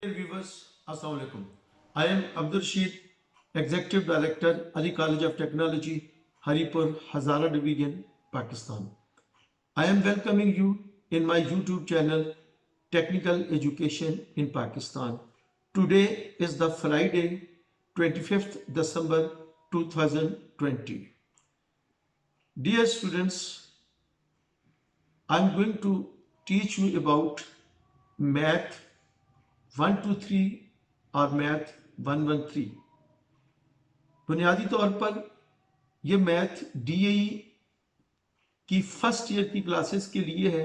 Viewers, Assalamu alaikum. I am Abdul Rashid, Executive Director, Ali College of Technology, Haripur, Hazara Division, Pakistan. I am welcoming you in my YouTube channel, Technical Education in Pakistan. Today is the Friday, 25th December 2020. Dear students, I am going to teach you about math 123 اور math 113. بنیادی طور پر یہ math D A ای کی first year کی classes کے لیے ہے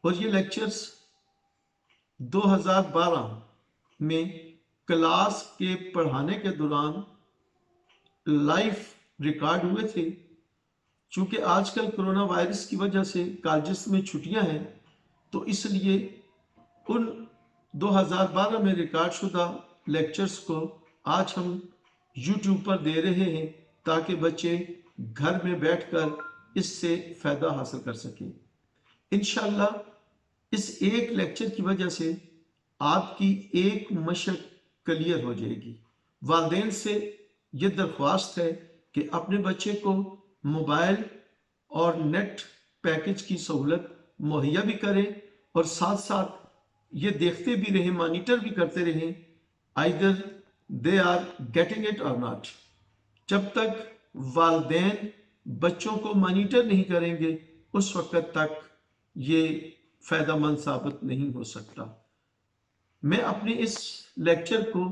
اور یہ لیکچرز 2012 میں کلاس کے پڑھانے کے دوران لائیو ریکارڈ ہوئے تھے. چونکہ آج کل کرونا وائرس کی وجہ سے کالجز میں چھٹیاں ہیں تو اس لیے ان 2012 میں ریکارڈ شدہ لیکچرز کو آج ہم یوٹیوب پر دے رہے ہیں تاکہ بچے گھر میں بیٹھ کر اس سے فائدہ حاصل کر سکیں. انشاءاللہ اس ایک لیکچر کی وجہ سے آپ کی ایک مشق کلیئر ہو جائے گی. والدین سے یہ درخواست ہے کہ اپنے بچے کو موبائل اور نیٹ پیکج کی سہولت مہیا بھی کریں اور ساتھ ساتھ یہ دیکھتے بھی رہیں, مانیٹر بھی کرتے رہیں either they are getting it or not. جب تک والدین بچوں کو مانیٹر نہیں کریں گے اس وقت تک یہ فائدہ مند ثابت نہیں ہو سکتا. میں اپنے اس لیکچر کو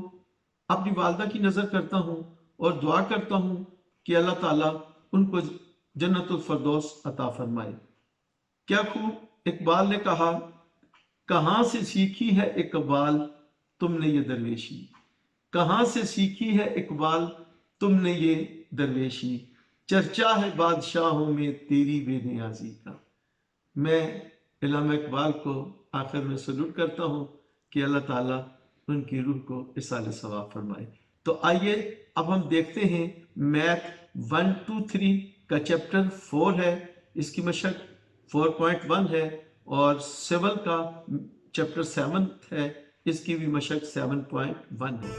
اپنی والدہ کی نظر کرتا ہوں اور دعا کرتا ہوں کہ اللہ تعالیٰ ان کو جنت الفردوس عطا فرمائے. کیا خوب اقبال نے کہا, کہاں سے سیکھی ہے اقبال تم نے یہ درویشی, کہاں سے سیکھی ہے اقبال تم نے یہ درویشی, چرچا ہے بادشاہوں میں تیری بے نیازی کا. میں علامہ اقبال کو آخر میں سلوٹ کرتا ہوں کہ اللہ تعالیٰ ان کی روح کو اصال ثواب فرمائے. تو آئیے اب ہم دیکھتے ہیں میتھ 123 کا چیپٹر 4 ہے, اس کی مشق 4.1 ہے, اور سول کا چیپٹر 7 ہے, اس کی بھی مشق 7.1 ہے.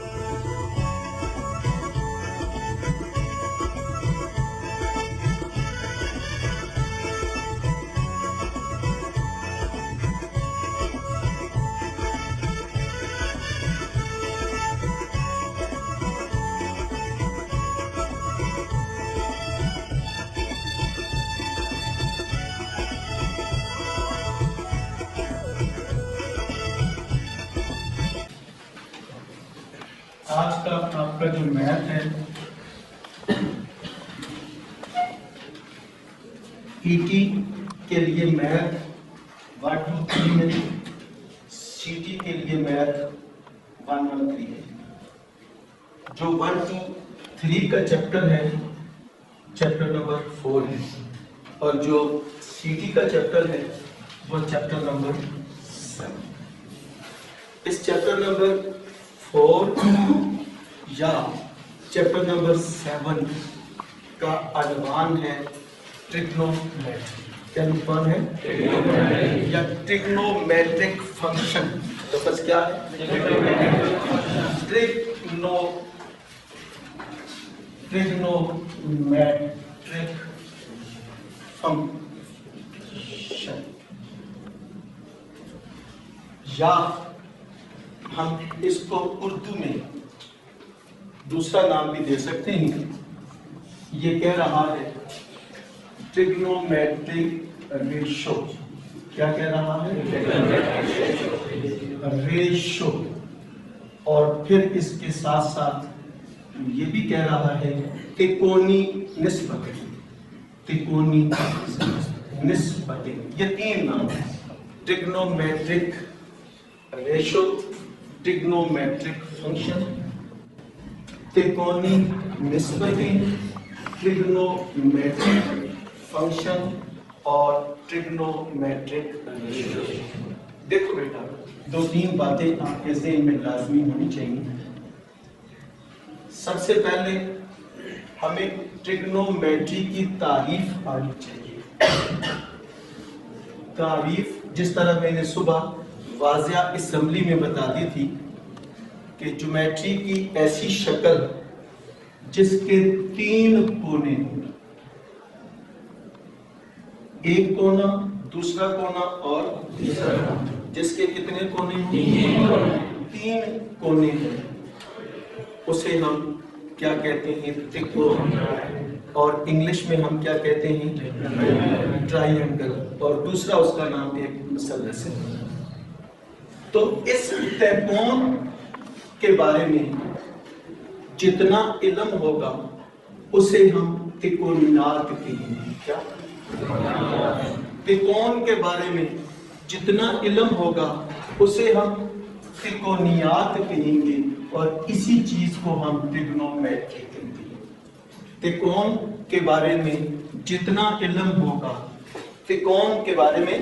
آج کا آپ کا جو میتھ ہے ای ٹی کے لیے میتھ 123 ہے, سی ٹی کے لیے میتھ 113 ہے. جو 123 کا چیپٹر ہے چیپٹر نمبر 4 ہے, اور جو سی ٹی کا چیپٹر ہے وہ چیپٹر نمبر 7. اس چیپٹر نمبر 4 یا چیپٹر نمبر 7 کا عنوان ہے ٹریگنومیٹری. کیا عنوان ہے؟ یا ٹریگنومیٹرک فنکشن. لفظ کیا ہے؟ ٹریگنومیٹرک فنکشن, یا ہم اس کو اردو میں دوسرا نام بھی دے سکتے ہیں. یہ کہہ رہا ہے ٹریگنومیٹرک ریشو. کیا کہہ رہا ہے؟ ریشو. اور پھر اس کے ساتھ ساتھ یہ بھی کہہ رہا ہے تکونی نسبت. تکونی نسبت, یہ 3 نام ہیں: ٹریگنومیٹرک ریشو, ٹریگنومیٹرک فنکشن, تکونی نسبتیں, ٹریگنومیٹرک فنکشن اور ٹریگنومیٹرک ریشو. دیکھو بیٹا, 2-3 باتیں آپ کے ذہن میں لازمی ہونی چاہیے. سب سے پہلے ہمیں ٹریگنومیٹری کی تعریف آنی چاہیے. تعریف جس طرح میں نے صبح واضح اسمبلی میں بتا دی تھی کہ جیومیٹری کی ایسی شکل جس کے 3 کونے، ایک کونا، دوسرا کونا اور تیسرا کونا، جس کے کتنے کونے ہیں؟ 3 کونے ہیں، اسے ہم کیا کہتے ہیں؟ ترکون، اور انگلش میں ہم کیا کہتے ہیں؟ ٹرائی اینگل، اور دوسرا اس کا نام ایک مثلث ہے۔ تو اس ترکون کے بارے میں جتنا علم ہوگا اسے ہم تکونیات کہیں گے۔ کیا؟ تکون کے بارے میں جتنا علم ہوگا اسے ہم تکونیات کہیں گے، اور اسی چیز کو ہم ٹریگنومیٹری کہیں گے۔ تکون کے بارے میں جتنا علم ہوگا، تکون کے بارے میں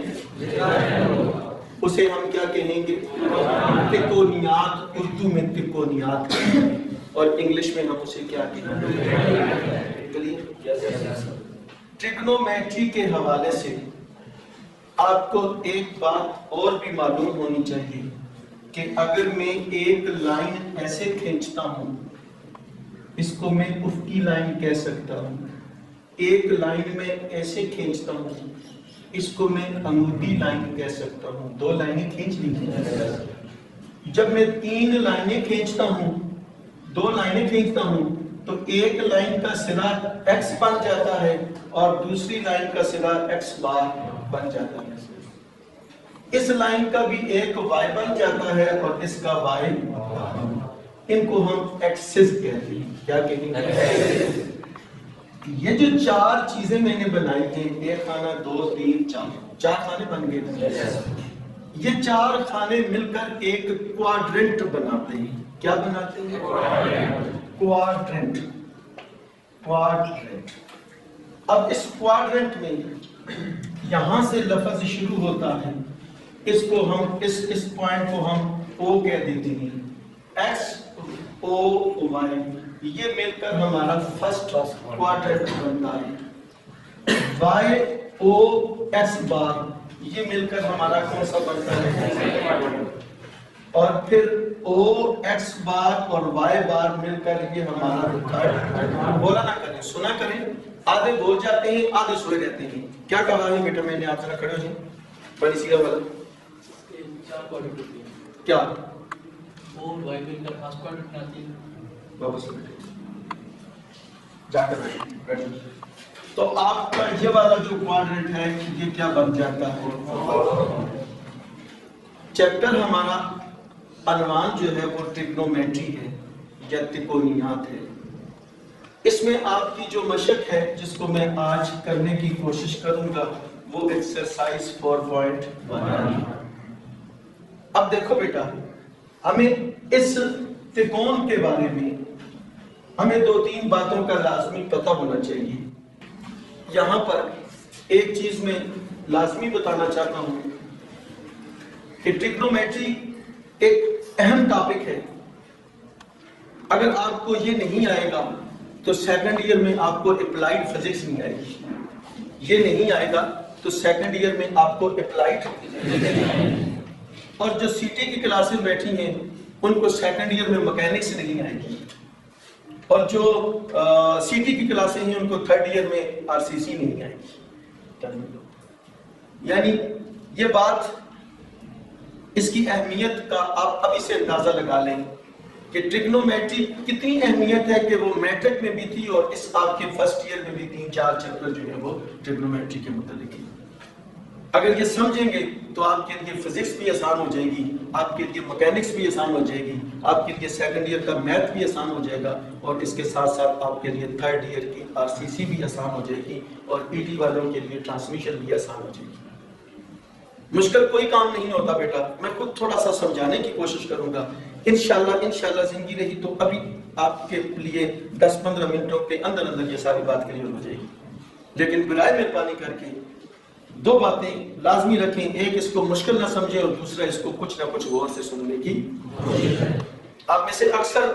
اسے ہم کیا کہیں گے؟ تکونیات، اردو میں تکونیات کہیں گے، اور انگلش میں ہم اسے کیا کہیں گے؟ ٹریگنومیٹری کے حوالے سے آپ کو ایک بات اور بھی معلوم ہونی چاہیے کہ اگر میں ایک لائن ایسے کھینچتا ہوں، اس کو میں افقی لائن کہہ سکتا ہوں، ایک لائن میں ایسے کھینچتا ہوں، اس کو میں عمودی لائن کہہ سکتا ہوں۔ 2 لائنیں کھینچ لی ہیں۔ جب میں 3 لائنیں کھینچتا ہوں، 2 لائنیں کھینچتا ہوں، تو ایک لائن کا سرا ایکس بن جاتا ہے اور دوسری لائن کا سرا ایکس بار بن جاتا ہے۔ اس لائن کا بھی ایک وائی بن جاتا ہے اور اس کا وائی، ان کو ہم ایکسس کہتے ہیں۔ کیا کہیں گے؟ یہ جو 4 چیزیں میں نے بنائی ہیں، 1 خانہ 2 3 4 خانے بن گئے، یہ 4 خانے مل کر ایک کوارڈرنٹ بناتے ہیں۔ کیا بناتے ہیں؟ کوارڈرنٹ۔ کوارڈرنٹ۔ اب اس کوارڈرنٹ میں یہاں سے لفظ شروع ہوتا ہے، اس کو ہم اس پوائنٹ کو ہم او کہہ دیتے ہیں، ایکس او وائی، یہ مل کر ہمارا فرسٹ کوارڈرنٹ بنتا ہے۔ وائی او ایکس بار، یہ مل کر ہمارا کون سا بنتا ہے؟ اور پھر او ایکس بار اور وائی بار مل کر یہ ہمارا تھرڈ۔ بولا نہ کریں، سنا کریں، آدھے بول جاتے ہیں آدھے سوئے رہتے ہیں۔ کیا کہا ہے بیٹا میں نے؟ آپ ذرا کھڑے ہو جائیں، بڑی سیدھا والا کیا واپس جا کر بیٹھے۔ تو آپ کا یہ والا جو کوارڈرنٹ ہے یہ کیا بن جاتا ہے؟ چیپٹر ہمارا عنوان جو ہے وہ ٹریگنومیٹری ہے یا تکونیات ہے۔ اس میں آپ کی جو مشق ہے جس کو میں آج کرنے کی کوشش کروں گا وہ ایکسرسائز 4.1۔ اب دیکھو بیٹا، ہمیں اس تکون کے بارے میں ہمیں 2-3 باتوں کا لازمی پتہ ہونا چاہیے۔ یہاں پر ایک چیز میں لازمی بتانا چاہتا ہوں کہ ٹریگنومیٹری ایک اہم ٹاپک ہے۔ اگر آپ کو یہ نہیں آئے گا تو سیکنڈ ایئر میں آپ کو اپلائیڈ فزکس نہیں آئے گی، یہ نہیں آئے گا تو سیکنڈ ایئر میں آپ کو اپلائیڈ، اور جو سی ٹی کی کلاسز بیٹھی ہیں ان کو سیکنڈ ایئر میں مکینکس نہیں آئے گی، اور جو سی ٹی کی کلاسیں ہیں ان کو تھرڈ ایئر میں آر سی سی نہیں آئے گی۔ یعنی یہ بات، اس کی اہمیت کا آپ ابھی سے اندازہ لگا لیں کہ ٹریگنومیٹری کتنی اہمیت ہے کہ وہ میٹرک میں بھی تھی، اور اس آپ کے فرسٹ ایئر میں بھی 3-4 چیپٹر جو ہے وہ ٹریگنومیٹری کے متعلق ہیں۔ اگر یہ سمجھیں گے تو آپ کے لیے فزکس بھی آسان ہو جائے گی، آپ کے لیے مکینکس بھی آسان ہو جائے گی، آپ کے لیے سیکنڈ ایئر کا میتھ بھی آسان ہو جائے گا، اور اس کے ساتھ ساتھ آپ کے لیے تھرڈ ایئر کی آر سی سی بھی آسان ہو جائے گی، اور پی ٹی والوں کے لیے ٹرانسمیشن بھی آسان ہو جائے گی۔ مشکل کوئی کام نہیں ہوتا بیٹا، میں خود تھوڑا سا سمجھانے کی کوشش کروں گا، انشاءاللہ زندگی رہی تو ابھی آپ کے لیے 10-15 منٹوں کے اندر اندر یہ ساری بات کلیئر ہو جائے گی۔ لیکن برائے مہربانی کر کے 2 باتیں لازمی رکھیں، ایک اس کو مشکل نہ سمجھیں اور دوسرا اس کو کچھ نہ کچھ غور سے سننے کی کوشش کریں۔ آپ میں سے اکثر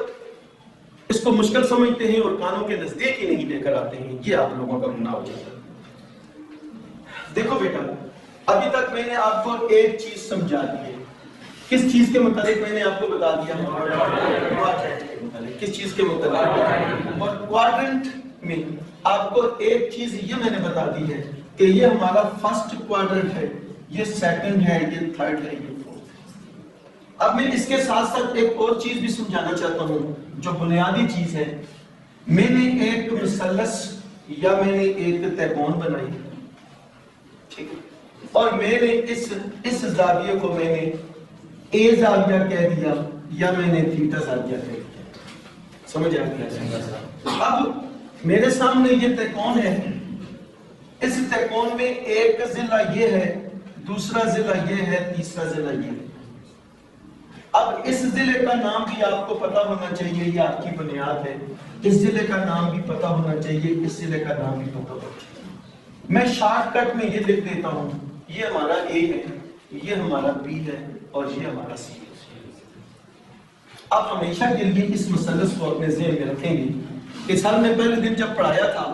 اس کو مشکل سمجھتے ہیں اور کانوں کے نزدیک ہی نہیں لے کر آتے ہیں، یہ آپ لوگوں کا گناہ ہو جاتا ہے۔ دیکھو بیٹا، ابھی تک میں نے آپ کو ایک چیز سمجھا دی ہے کس چیز کے متعلق میں نے آپ کو بتا دیا؟ کوادرنٹ کے متعلق. کس چیز کے متعلق؟ اور کوادرنٹ میں آپ کو ایک چیز یہ میں نے بتا دی ہے کہ یہ ہمارا فرسٹ کوادرنٹ ہے، یہ سیکنڈ ہے، یہ تھرڈ ہے، یہ فورتھ ہے. اب میں اس کے ساتھ ساتھ ایک اور چیز بھی سمجھانا چاہتا ہوں جو بنیادی چیز ہے. میں نے ایک مثلث یا میں نے ایک تہبند بنائی، ٹھیک ہے، اور میں نے اس زاویے کو میں نے اے زاویہ کہہ دیا یا میں نے تھیٹا زاویہ کہہ دیا. سمجھ آ گیا؟ اب میرے سامنے یہ تہبند ہے، اس تہبند میں ایک ضلع یہ ہے، دوسرا ضلع یہ ہے، تیسرا ضلع یہ ہے. اب اس ضلع کا نام بھی آپ کو پتا ہونا چاہیے، یہ آپ کی بنیاد ہے. اس ضلع کا نام بھی پتا ہونا چاہیے، اس ضلع کا نام بھی پتا ہونا چاہیے. میں شارٹ کٹ میں یہ لکھ دیتا ہوں، یہ ہمارا اے ہے، یہ ہمارا بی ہے، اور یہ ہمارا سی ہے. آپ ہمیشہ کے لیے اس مثلث کو اپنے ذہن میں رکھیں گے کہ سال میں پہلے دن جب پڑھایا تھا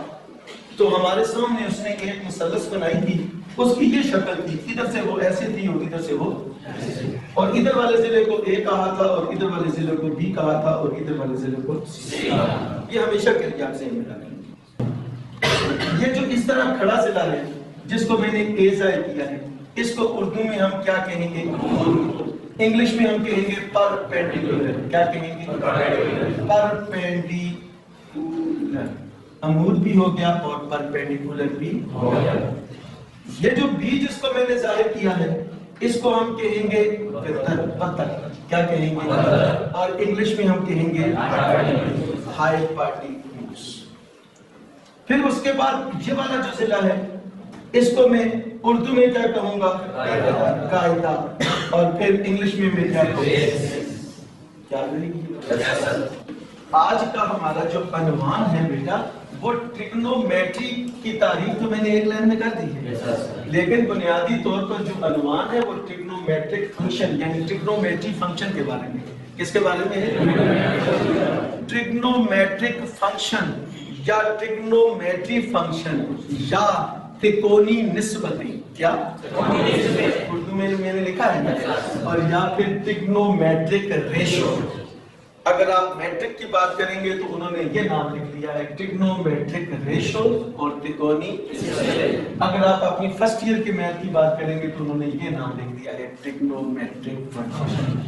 تو ہمارے سامنے اس نے ایک مثلث بنائی تھی، اس کی یہ شکل تھی، ادھر سے وہ ایسے تھی اور ادھر سے وہ ایسے تھی، اور ادھر والے ضلع کو اے کہا تھا اور ادھر والے ضلع کو بی کہا تھا اور ادھر والے ضلع کو سی کہا تھا. یہ ہمیشہ کے لیے آپ ذہن میں رکھیں. یہ جو اس طرح کھڑا ضلع ہے جس کو میں نے اے ظاہر کیا ہے، اس کو اردو میں ہم کیا کہیں گے؟ انگلش میں ہم کہیں گے پرپینڈیکولر. کیا کہیں گے؟ پرپینڈیکولر. عمود بھی ہو گیا اور پرپینڈیکولر بھی ہو گیا. یہ جو بی جس کو میں نے ظاہر کیا ہے اس کو ہم کہیں گے بطخ. کیا کہیں گے؟ اور انگلش میں ہم کہیں گے ہائپاٹیکوس. پھر اس کے بعد یہ والا جو ضلع ہے اس کو میں اردو میں کیا کہوں گا؟ قاعدہ. اور پھر انگلش میں کیا کہوں گا؟ کیا رہے گی؟ آج کا ہمارا جو عنوان ہے بیٹا وہ ٹریگنومیٹری کی تعریف تو میں نے ایک لائن میں کر دی ہے، لیکن بنیادی طور پر جو عنوان ہے وہ ٹریگنومیٹرک فنکشن یعنی ٹریگنومیٹری فنکشن کے بارے میں. کس کے بارے میں ہے؟ ٹریگنومیٹرک فنکشن یا ٹریگنومیٹری فنکشن یا تکونی نسبتیں. کیا؟ اردو میں نے لکھا ہے اور یا پھر ٹریگنومیٹرک ریشو. اگر آپ میٹرک کی بات کریں گے تو انہوں نے یہ نام لکھ دیا ہے ٹریگنومیٹرک ریشو اور تکونی. اگر آپ اپنی فرسٹ ایئر کے میتھ کی بات کریں گے تو انہوں نے یہ نام لکھ دیا ہے ٹریگنومیٹرک فنکشن.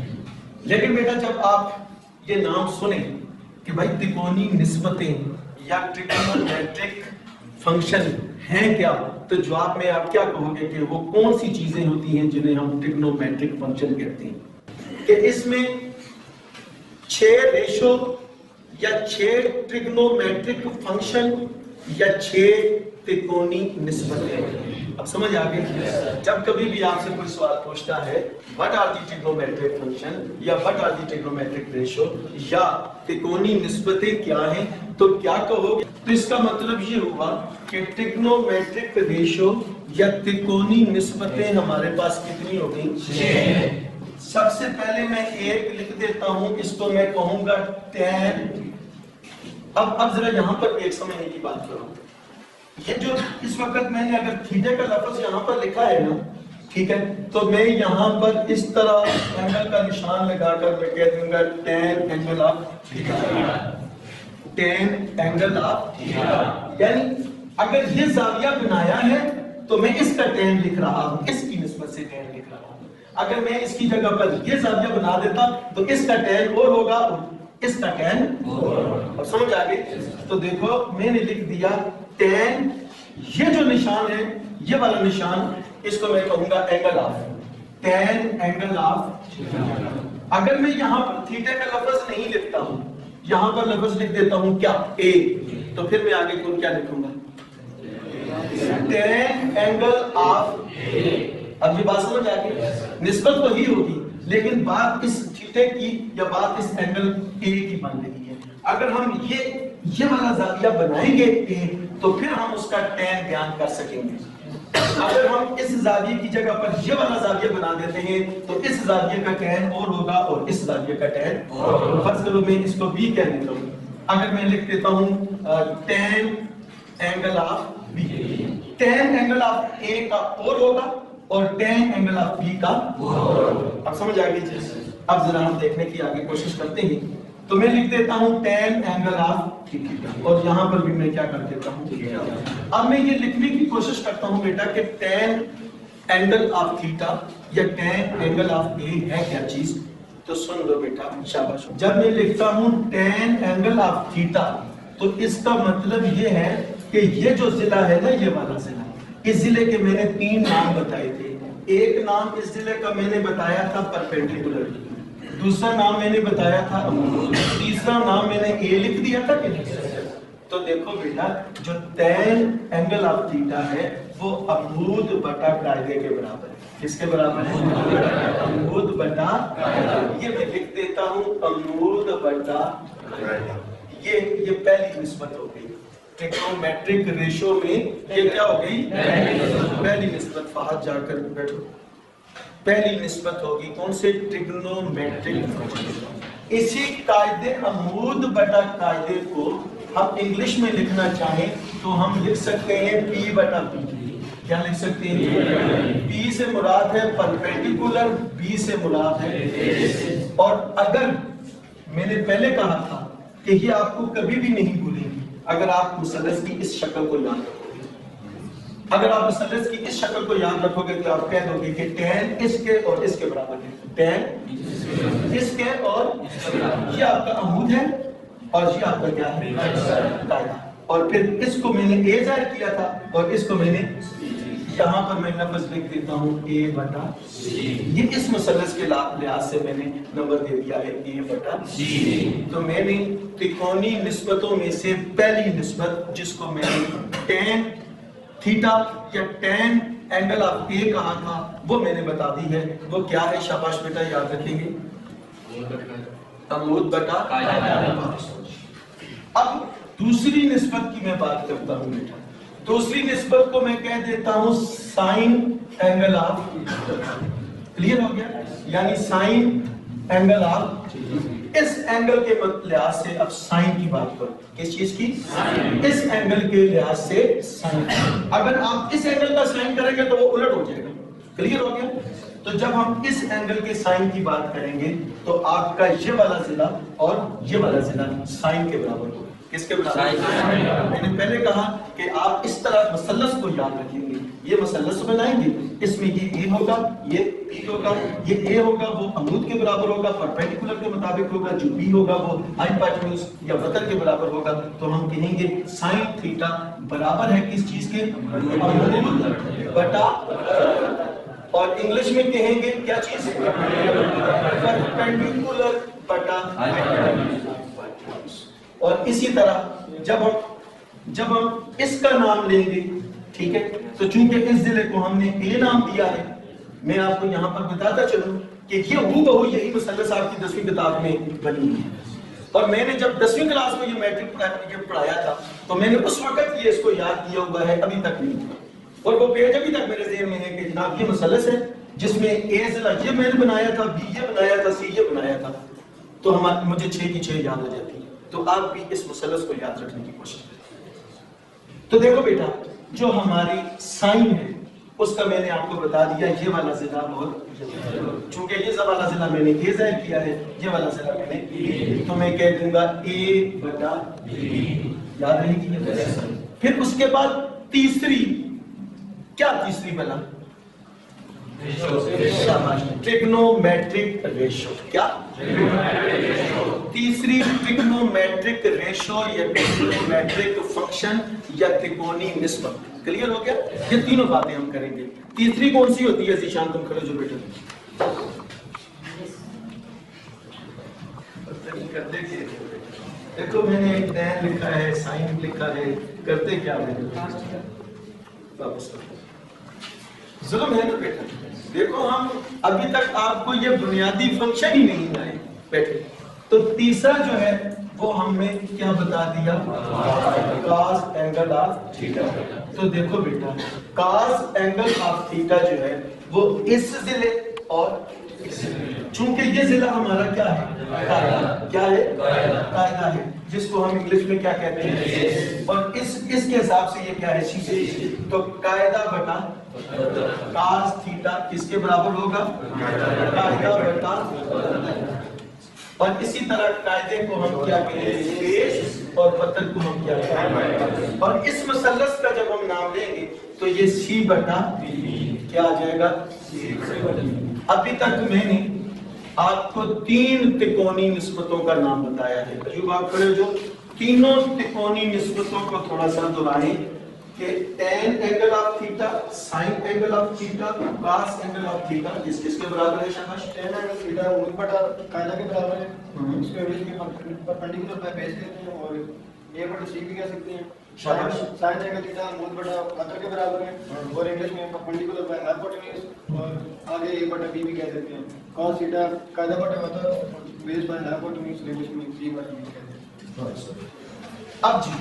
لیکن بیٹا جب آپ یہ نام سنیں کہ بھائی تکونی نسبتیں یا ٹریگنومیٹرک فنکشن ہیں کیا، تو جواب میں آپ کیا کہو گے کہ وہ کون سی چیزیں ہوتی ہیں جنہیں ہم ٹریگنومیٹرک فنکشن کہتے ہیں؟ کہ اس میں 6 ریشو یا 6 ٹریگنومیٹرک فنکشن یا 6 تکونی نسبتیں. اب سمجھ آگے؟ جب کبھی بھی آپ سے کوئی سوال پوچھتا ہے what are the trigonometric function یا what are the trigonometric ratio یا تکونی نسبتیں کیا ہیں تو کیا کہو گے؟ تو اس کا مطلب یہ ہوا کہ ٹریگنومیٹرک ریشو یا تکونی نسبتیں ہمارے پاس کتنی ہو گئی؟ 6. سب سے پہلے میں ایک لکھ دیتا ہوں، اس کو میں کہوں گا tan. اب ذرا یہاں پر ایک سمجھنے کی بات کروں. یہ جو اس وقت میں نے اگر تھیٹا کا لفظ یہاں پر لکھا ہے نا، ٹھیک ہے، تو میں یہاں پر اس طرح اینگل کا نشان لگا کر میں کہہ دوں گا tan angle of theta. tan angle of theta یعنی اگر یہ زاویہ بنایا ہے تو میں اس کا tan لکھ رہا ہوں، اس کی نسبت سے tan لکھ رہا ہوں. اگر میں اس کی جگہ پر یہ زاویہ بنا دیتا تو اس کا tan اور ہوگا اور اس کا tan اور. سمجھ آگے؟ تو دیکھو میں نے لکھ دیا tan. یہ جو نشان ہے یہ والا نشان اس کو میں کہوں گا angle of tan angle of. اگر میں یہاں پر تھیٹا کا لفظ نہیں لکھتا ہوں، یہاں پر لفظ لکھ دیتا ہوں کیا؟ A. تو پھر میں آگے کون کیا لکھوں گا؟ tan angle of. اب یہ بات سمجھ آگئی؟ نسبت تو ہی ہوگی لیکن بات اس تھیٹے کی یا بات اس اینگل A کی بن رہی ہے. اگر ہم یہ والا زاویہ بنائیں گے A تو پھر ہم اس کا tan بیان کر سکیں گے. اگر ہم اس زاویے کی جگہ پر یہ والا زاویہ بنا دیتے ہیں تو اس زاویے کا tan اور ہوگا اور اس زاویے کا tan اور. فرض کرو میں اس کو B کہہ دیتا ہوں، اگر میں لکھ دیتا ہوں tan angle of B. tan angle of A کا اور ہوگا اور tan اینگل آف B کا اب سمجھ آ گئی چیز. اب ذرا ہم دیکھنے کی آگے کوشش کرتے ہیں. تو میں لکھ دیتا ہوں tan اینگل آف تھیٹا اور یہاں پر بھی میں کیا کر دیتا ہوں تھیٹا. اب میں یہ لکھنے کی کوشش کرتا ہوں بیٹا کہ tan اینگل آف تھیٹا یا tan اینگل آف A ہے کیا چیز. تو سن لو بیٹا شاباش. جب میں لکھتا ہوں tan اینگل آف تھیٹا تو اس کا مطلب یہ ہے کہ یہ جو ضلع ہے نا یہ والا ضلع, اس ضلع کے میں نے 3 نام بتائے تھے. ایک نام اس ضلع کا میں نے بتایا تھا پرپینڈیکولر, دوسرا نام میں نے بتایا تھا عمود, تیسرا نام میں نے اے لکھ دیا تھا کہ نہیں. تو دیکھو بیٹا جو tan اینگل آف تھیٹا ہے وہ عمود بٹا قاعدے کے برابر ہے. کس کے برابر ہے؟ عمود بٹا. یہ میں لکھ دیتا ہوں عمود بٹا. یہ پہلی نسبت ہو گئی ٹریگنومیٹرک ریشو میں. یہ کیا ہو گئی؟ پہلی نسبت. فہد جا کر بیٹھو. پہلی نسبت ہوگی کون سے؟ ٹریگنومیٹرک. اسی قاعدے عمود بٹا قاعدے کو ہم انگلش میں لکھنا چاہیں تو ہم لکھ سکتے ہیں P بٹا P. کیا لکھ سکتے ہیں؟ P سے مراد ہے پرپینڈیکولر, B سے مراد ہے. اور اگر میں نے پہلے کہا تھا کہ یہ آپ کو کبھی بھی نہیں بھولیں گی اگر آپ مثلث کی اس شکل کو یاد رکھو گے. اگر آپ مثلث کی اس شکل کو یاد رکھو گے تو آپ کہہ دو گے کہ tan اس کے اور اس کے برابر ہے. tan اس کے اور یہ آپ کا عمود ہے اور یہ آپ کا کیا ہے؟ قاعدہ. اور پھر اس کو میں نے A ظاہر کیا تھا اور اس کو میں نے یہاں پر میں لفظ لکھ دیتا ہوں A بٹا C. یہ اس مثلث کے لحاظ سے میں نے نمبر دے دیا ہے A بٹا C. تو میں نے ترکونی نسبتوں میں سے پہلی نسبت جس کو میں نے tan تھیٹا یا tan اینگل آف A کہا تھا وہ میں نے بتا دی ہے. وہ کیا ہے؟ شاباش بیٹا یاد رکھیں گے, عمود بٹا. اب دوسری نسبت کی میں بات کرتا ہوں بیٹا. دوسری نسبت کو میں کہہ دیتا ہوں سائن اینگل آف. کلیئر ہو گیا؟ یعنی سائن اینگل آف. اس اینگل کے لحاظ سے اب سائن کی بات کرو. کس چیز کی؟ اس اینگل کے لحاظ سے سائن. اگر آپ اس اینگل کا سائن کریں گے تو وہ الٹ ہو جائے گا. کلیئر ہو گیا؟ تو جب ہم اس اینگل کے سائن کی بات کریں گے تو آپ کا یہ والا ضلع اور یہ والا ضلع سائن کے برابر ہوگا. کس کے برابر؟ میں نے پہلے کہا کہ آپ اس طرح مثلث کو یاد رکھیں گے. یہ مثلث بنائیں گے, اس میں یہ A ہوگا, یہ P ہوگا, یہ A ہوگا وہ عمود کے برابر ہوگا, پرپینڈیکولر کے مطابق ہوگا, جو B ہوگا وہ ہائپوٹینیوس یا وتر کے برابر ہوگا. تو ہم کہیں گے سائن تھیٹا برابر ہے کس چیز کے؟ عمود بٹا. اور انگلش میں کہیں گے کیا چیز؟ پرپینڈیکولر بٹا. اور اسی طرح جب ہم اس کا نام لیں گے, ٹھیک ہے, تو چونکہ اس ضلع کو ہم نے A نام دیا ہے, میں آپ کو یہاں پر بتاتا چلوں کہ یہ ہو یہی مثلث آپ کی 10ویں کتاب میں بنی ہے. اور میں نے جب 10ویں کلاس میں یہ میٹرک پڑھایا تھا تو میں نے اس وقت یہ اس کو یاد کیا ہوا ہے, ابھی تک نہیں. اور وہ پیج ابھی تک میرے ذہن میں ہے کہ جناب یہ مثلث ہے جس میں A ضلع یہ میں نے بنایا تھا, B یہ بنایا تھا, C یہ بنایا تھا. تو مجھے 6 کی 6 یاد ہو جاتی ہے. تو آپ بھی اس مثلث کو یاد رکھنے کی کوشش کریں. تو دیکھو بیٹا جو ہماری سائن ہے اس کا میں نے آپ کو بتا دیا یہ والا ضلع اور چونکہ یہ والا ضلع میں نے A ظاہر کیا ہے, یہ والا ضلع میں نے B, تو میں کہہ دوں گا A بٹا B. یاد رہے گی؟ پھر اس کے بعد تیسری کیا تیسری بنا؟ Trigonometric ratio. کیا؟ تیسری ٹریگنومیٹرک ریشو یا ٹریگنومیٹرک فنکشن یا ترکونی نسبت. کلیئر ہو گیا؟ یہ تینوں باتیں ہم کریں گے. تیسری کون سی ہوتی ہے؟ ذیشان تم کھڑے جو بیٹے دیکھو میں نے tan لکھا ہے, سائن لکھا ہے, کرتے کیا ہے واپس ظلم ہے نا بیٹا. دیکھو ہم ابھی تک آپ کو یہ بنیادی فنکشن ہی نہیں آئے بیٹھے. تو تیسرا جو ہے وہ ہم نے کیا بتا دیا؟ cos angle of theta. تو دیکھو بیٹا cos اینگل آف تھیٹا جو ہے وہ اس ضلع اور اس ضلع چونکہ یہ ضلع ہمارا کیا ہے؟ قاعدہ. کیا ہے؟ قاعدہ ہے، جس کو ہم انگلش میں کیا کہتے ہیں؟ اور اس کے حساب سے یہ کیا ہے؟ سی. تو قاعدہ بٹا کاس تھیٹا کس کے برابر ہوگا؟ قاعدہ بٹا. اور اسی طرح قاعدے کو ہم کیا کہیں گے؟ بیس، اور پتھر کو ہم کیا کہیں گے؟ اور اس مثلث کا جب ہم نام لیں گے تو یہ سی بٹا کیا آ جائے گا؟ ابھی تک میں نے آپ کو 3 تکونی نسبتوں کا نام بتایا ہے. ایوب آپ کھڑے جو تینوں تکونی نسبتوں کو تھوڑا سا دہرائیں کہ tan angle of theta, sine angle of theta, cos angle of theta کس کے برابر ہے؟ شاباش. tan اینگل تھیٹا عمود بٹا قاعدہ کے برابر ہے، اس کو انگلش میں پرپینڈیکولر بائی بیس کہتے ہیں، اور a بٹا c بھی کہہ سکتے ہیں. شاباش. سائن اینگل تھیٹا عمود بٹا قطر کے برابر ہے، اور انگلش میں پرپینڈیکولر بائی ہائپوٹینیوس، اور آگے a بٹا b بھی کہہ سکتے ہیں. cos تھیٹا قاعدہ بٹا قطر بیس بائی ہائپوٹینیوس، انگلش میں c بٹا b کہتے ہیں. اب جی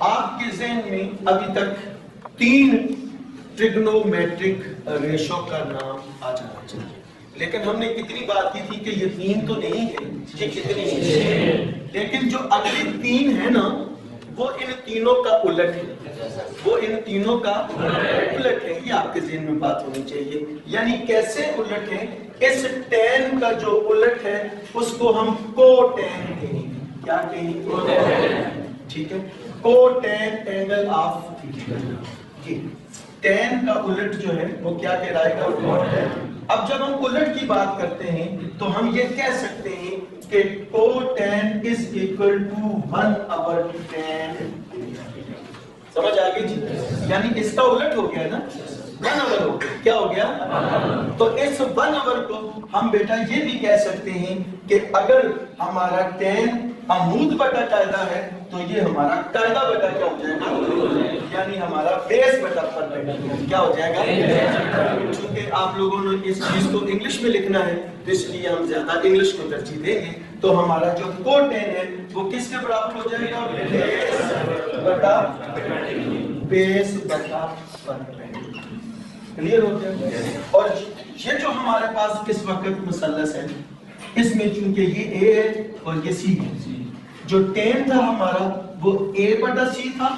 آپ کے ذہن میں ابھی تک 3 ٹریگنومیٹرک ریشو کا نام آ جانا چاہیے، لیکن ہم نے کتنی بات کی تھی کہ یہ 3 تو نہیں ہے، یہ کتنی ہے؟ لیکن جو اگلی 3 ہے نا وہ ان تینوں کا الٹ ہے، وہ ان تینوں کا الٹ ہے. یہ آپ کے ذہن میں بات ہونی چاہیے. یعنی کیسے الٹ ہے؟ اس tan کا جو الٹ ہے اس کو ہم کو tan کہیں گے. کیا کہیں گے؟ ٹھیک ہے. کو tan angle of theta. tan کا الٹ جو ہے وہ کیا کہلائے گا؟ اب جب ہم الٹ کی بات کرتے ہیں تو ہم یہ کہہ سکتے ہیں کہ کو tan is equal to 1/tan. سمجھ آگئی جی؟ یعنی اس کا الٹ ہو گیا ہے نا، 1/, ہو گیا. کیا ہو گیا؟ تو اس 1/, کو ہم بیٹا یہ بھی کہہ سکتے ہیں کہ اگر ہمارا tan عمود بٹا قاعدہ ہے تو یہ ہمارا قاعدہ بٹا کیا ہو جائے گا؟ یعنی ہمارا بیس بٹا پرپینڈیکولر کیا ہو جائے گا؟ چونکہ آپ لوگوں نے اس چیز کو انگلش میں لکھنا ہے تو اس لیے ہم زیادہ انگلش کو ترجیح دیں گے. تو ہمارا جو کو tan ہے وہ کس کے برابر ہو جائے گا؟ بیس بٹا پرپینڈیکولر. کلیئر ہو گیا؟ اور یہ جو ہمارے پاس اس وقت مثلث ہے اس میں چونکہ یہ A ہے اور یہ C ہے، جو tan تھا ہمارا وہ A بٹا C تھا،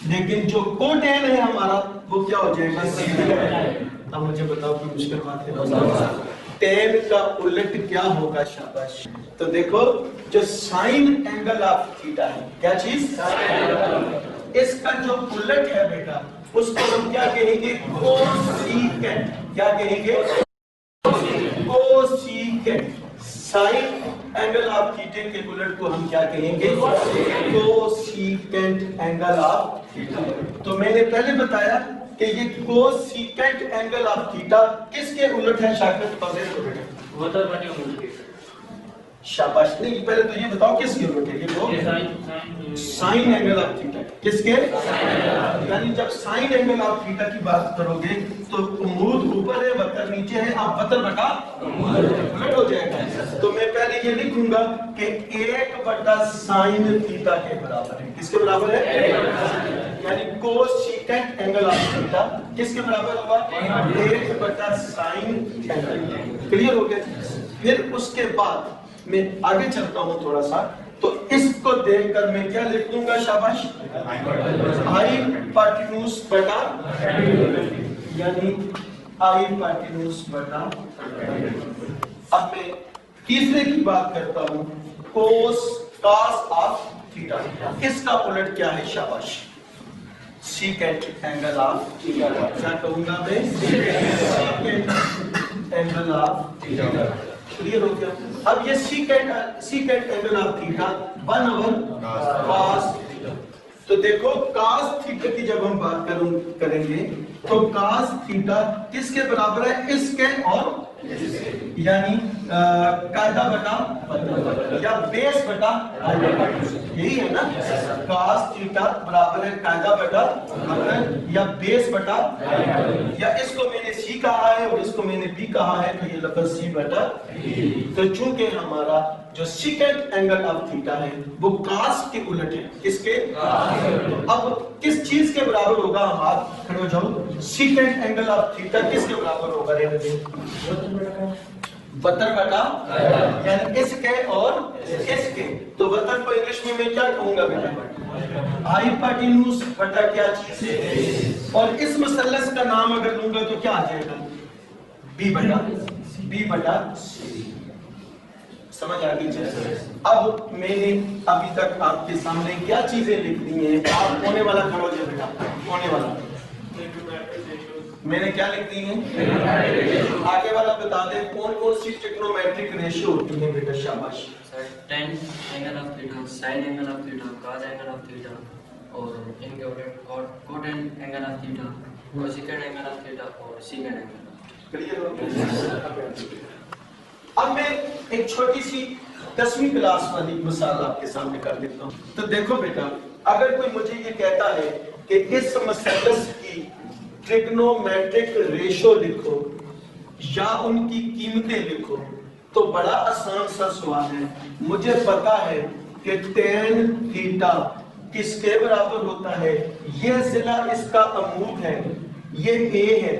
لیکن جو کو tan ہے ہمارا وہ کیا ہو جائے گا؟ C. اب مجھے بتاؤ کہ مشکل بات ہے. tan کا الٹ کیا ہوگا؟ شاباش. تو دیکھو جو سائن اینگل آف تھیٹا ہے، کیا چیز؟ اس کا جو الٹ ہے بیٹا اس کو ہم کیا کہیں گے؟ کوسیکینٹ. کیا کہیں گے؟ کوسیکینٹ. سائن اینگل آف تھیٹا کے الٹ کو ہم کیا کہیں گے؟ کوسیکینٹ اینگل آف تھیٹا. تو میں نے پہلے بتایا کہ یہ کوسیکینٹ اینگل آف تھیٹا کس کے الٹ ہے؟ شاگرد شاباش. نہیں پہلے تو یہ بتاؤ کس کے الٹ ہے؟ یہ سائن اینگل آف تھیٹا. کس کے؟ یعنی جب سائن اینگل آف تھیٹا کی بات کرو گے تو عمود اوپر ہے، وتر نیچے ہے، اب وتر بٹا الٹ ہو جائے گا. تو میں پہلے یہ لکھوں گا کہ 1/sin تھیٹا کے برابر ہے. کس کے برابر ہے؟ یعنی کوسیکینٹ اینگل آف تھیٹا کس کے برابر ہوگا؟ 1/sin theta. کلیئر ہو گیا؟ پھر اس کے بعد میں آگے چلتا ہوں تھوڑا سا، تو اس کو دیکھ کر میں کیا لکھ دوں گا؟ شاباش. ہائپوٹینوس بٹا، یعنی ہائپوٹینوس بٹا. اب میں تیسرے کی بات کرتا ہوں، کاس آف تھیٹا. اس کا الٹ کیا ہے؟ شاباش. Secant angle of theta. کیا کہوں گا میں؟ Secant angle of theta. Clear ہو گیا؟ اب یہ secant angle of theta 1/cos theta. تو دیکھو cos تھیٹا کی جب ہم بات کریں گے تو cos تھیٹا کس کے برابر ہے؟ اس کے اور یعنی قاعدہ بٹا یا بیس بٹا، یہی ہے نا. cos تھیٹا برابر ہے قاعدہ بٹا یا بیس بٹا، یا اس کو میں نے سی کہا ہے اور اس کو میں نے بی کہا ہے تو یہ لفظ سی بٹا. تو چونکہ ہمارا جو سیکینٹ اینگل آف تھیٹا ہے وہ cos کے الٹ ہے. کس کے؟ اب کس چیز کے برابر ہوگا؟ ہم آپ کھڑے ہو جاؤ. سیکینٹ اینگل آف تھیٹا کس کے برابر ہوگا؟ وتر بٹا یعنی اس کے اور اس کے. تو وتر کو انگلش میں کیا کہوں گا بیٹا؟ ہائپوٹینوس بٹا کیا چیز ہے. اور اس مثلث کا نام اگر لوں گا تو کیا آ جائے گا؟ بی بٹا سی. سمجھ آ گئی چیز. اب میں نے ابھی تک آپ کے سامنے کیا چیزیں لکھ دی ہیں. آپ ہونے والا کھڑو جائے بیٹا, ہونے والا میں نے کیا لکھ دی ہیں. آگے والا بتا دیں کون کون سی ٹریگنومیٹرک ریشیو ہوتی ہیں بیٹا. شاباش. tan angle of theta, sin angle of theta, cos angle of theta, اور ان کے اوپر cot angle of theta, cosecant angle of theta اور secant angle. کلیئر ہو گیا. اب میں ایک چھوٹی سی 10ویں کلاس والی مثال آپ کے سامنے کر دیتا ہوں. تو دیکھو بیٹا, اگر کوئی مجھے یہ کہتا ہے کہ اس مثلث کی ٹریگنومیٹرک ریشو لکھو یا ان کی قیمتیں لکھو, تو بڑا آسان سا سوال ہے. مجھے پتا ہے کہ tan تھیٹا کس کے برابر ہوتا ہے. یہ ضلع اس کا عمود ہے, یہ A ہے.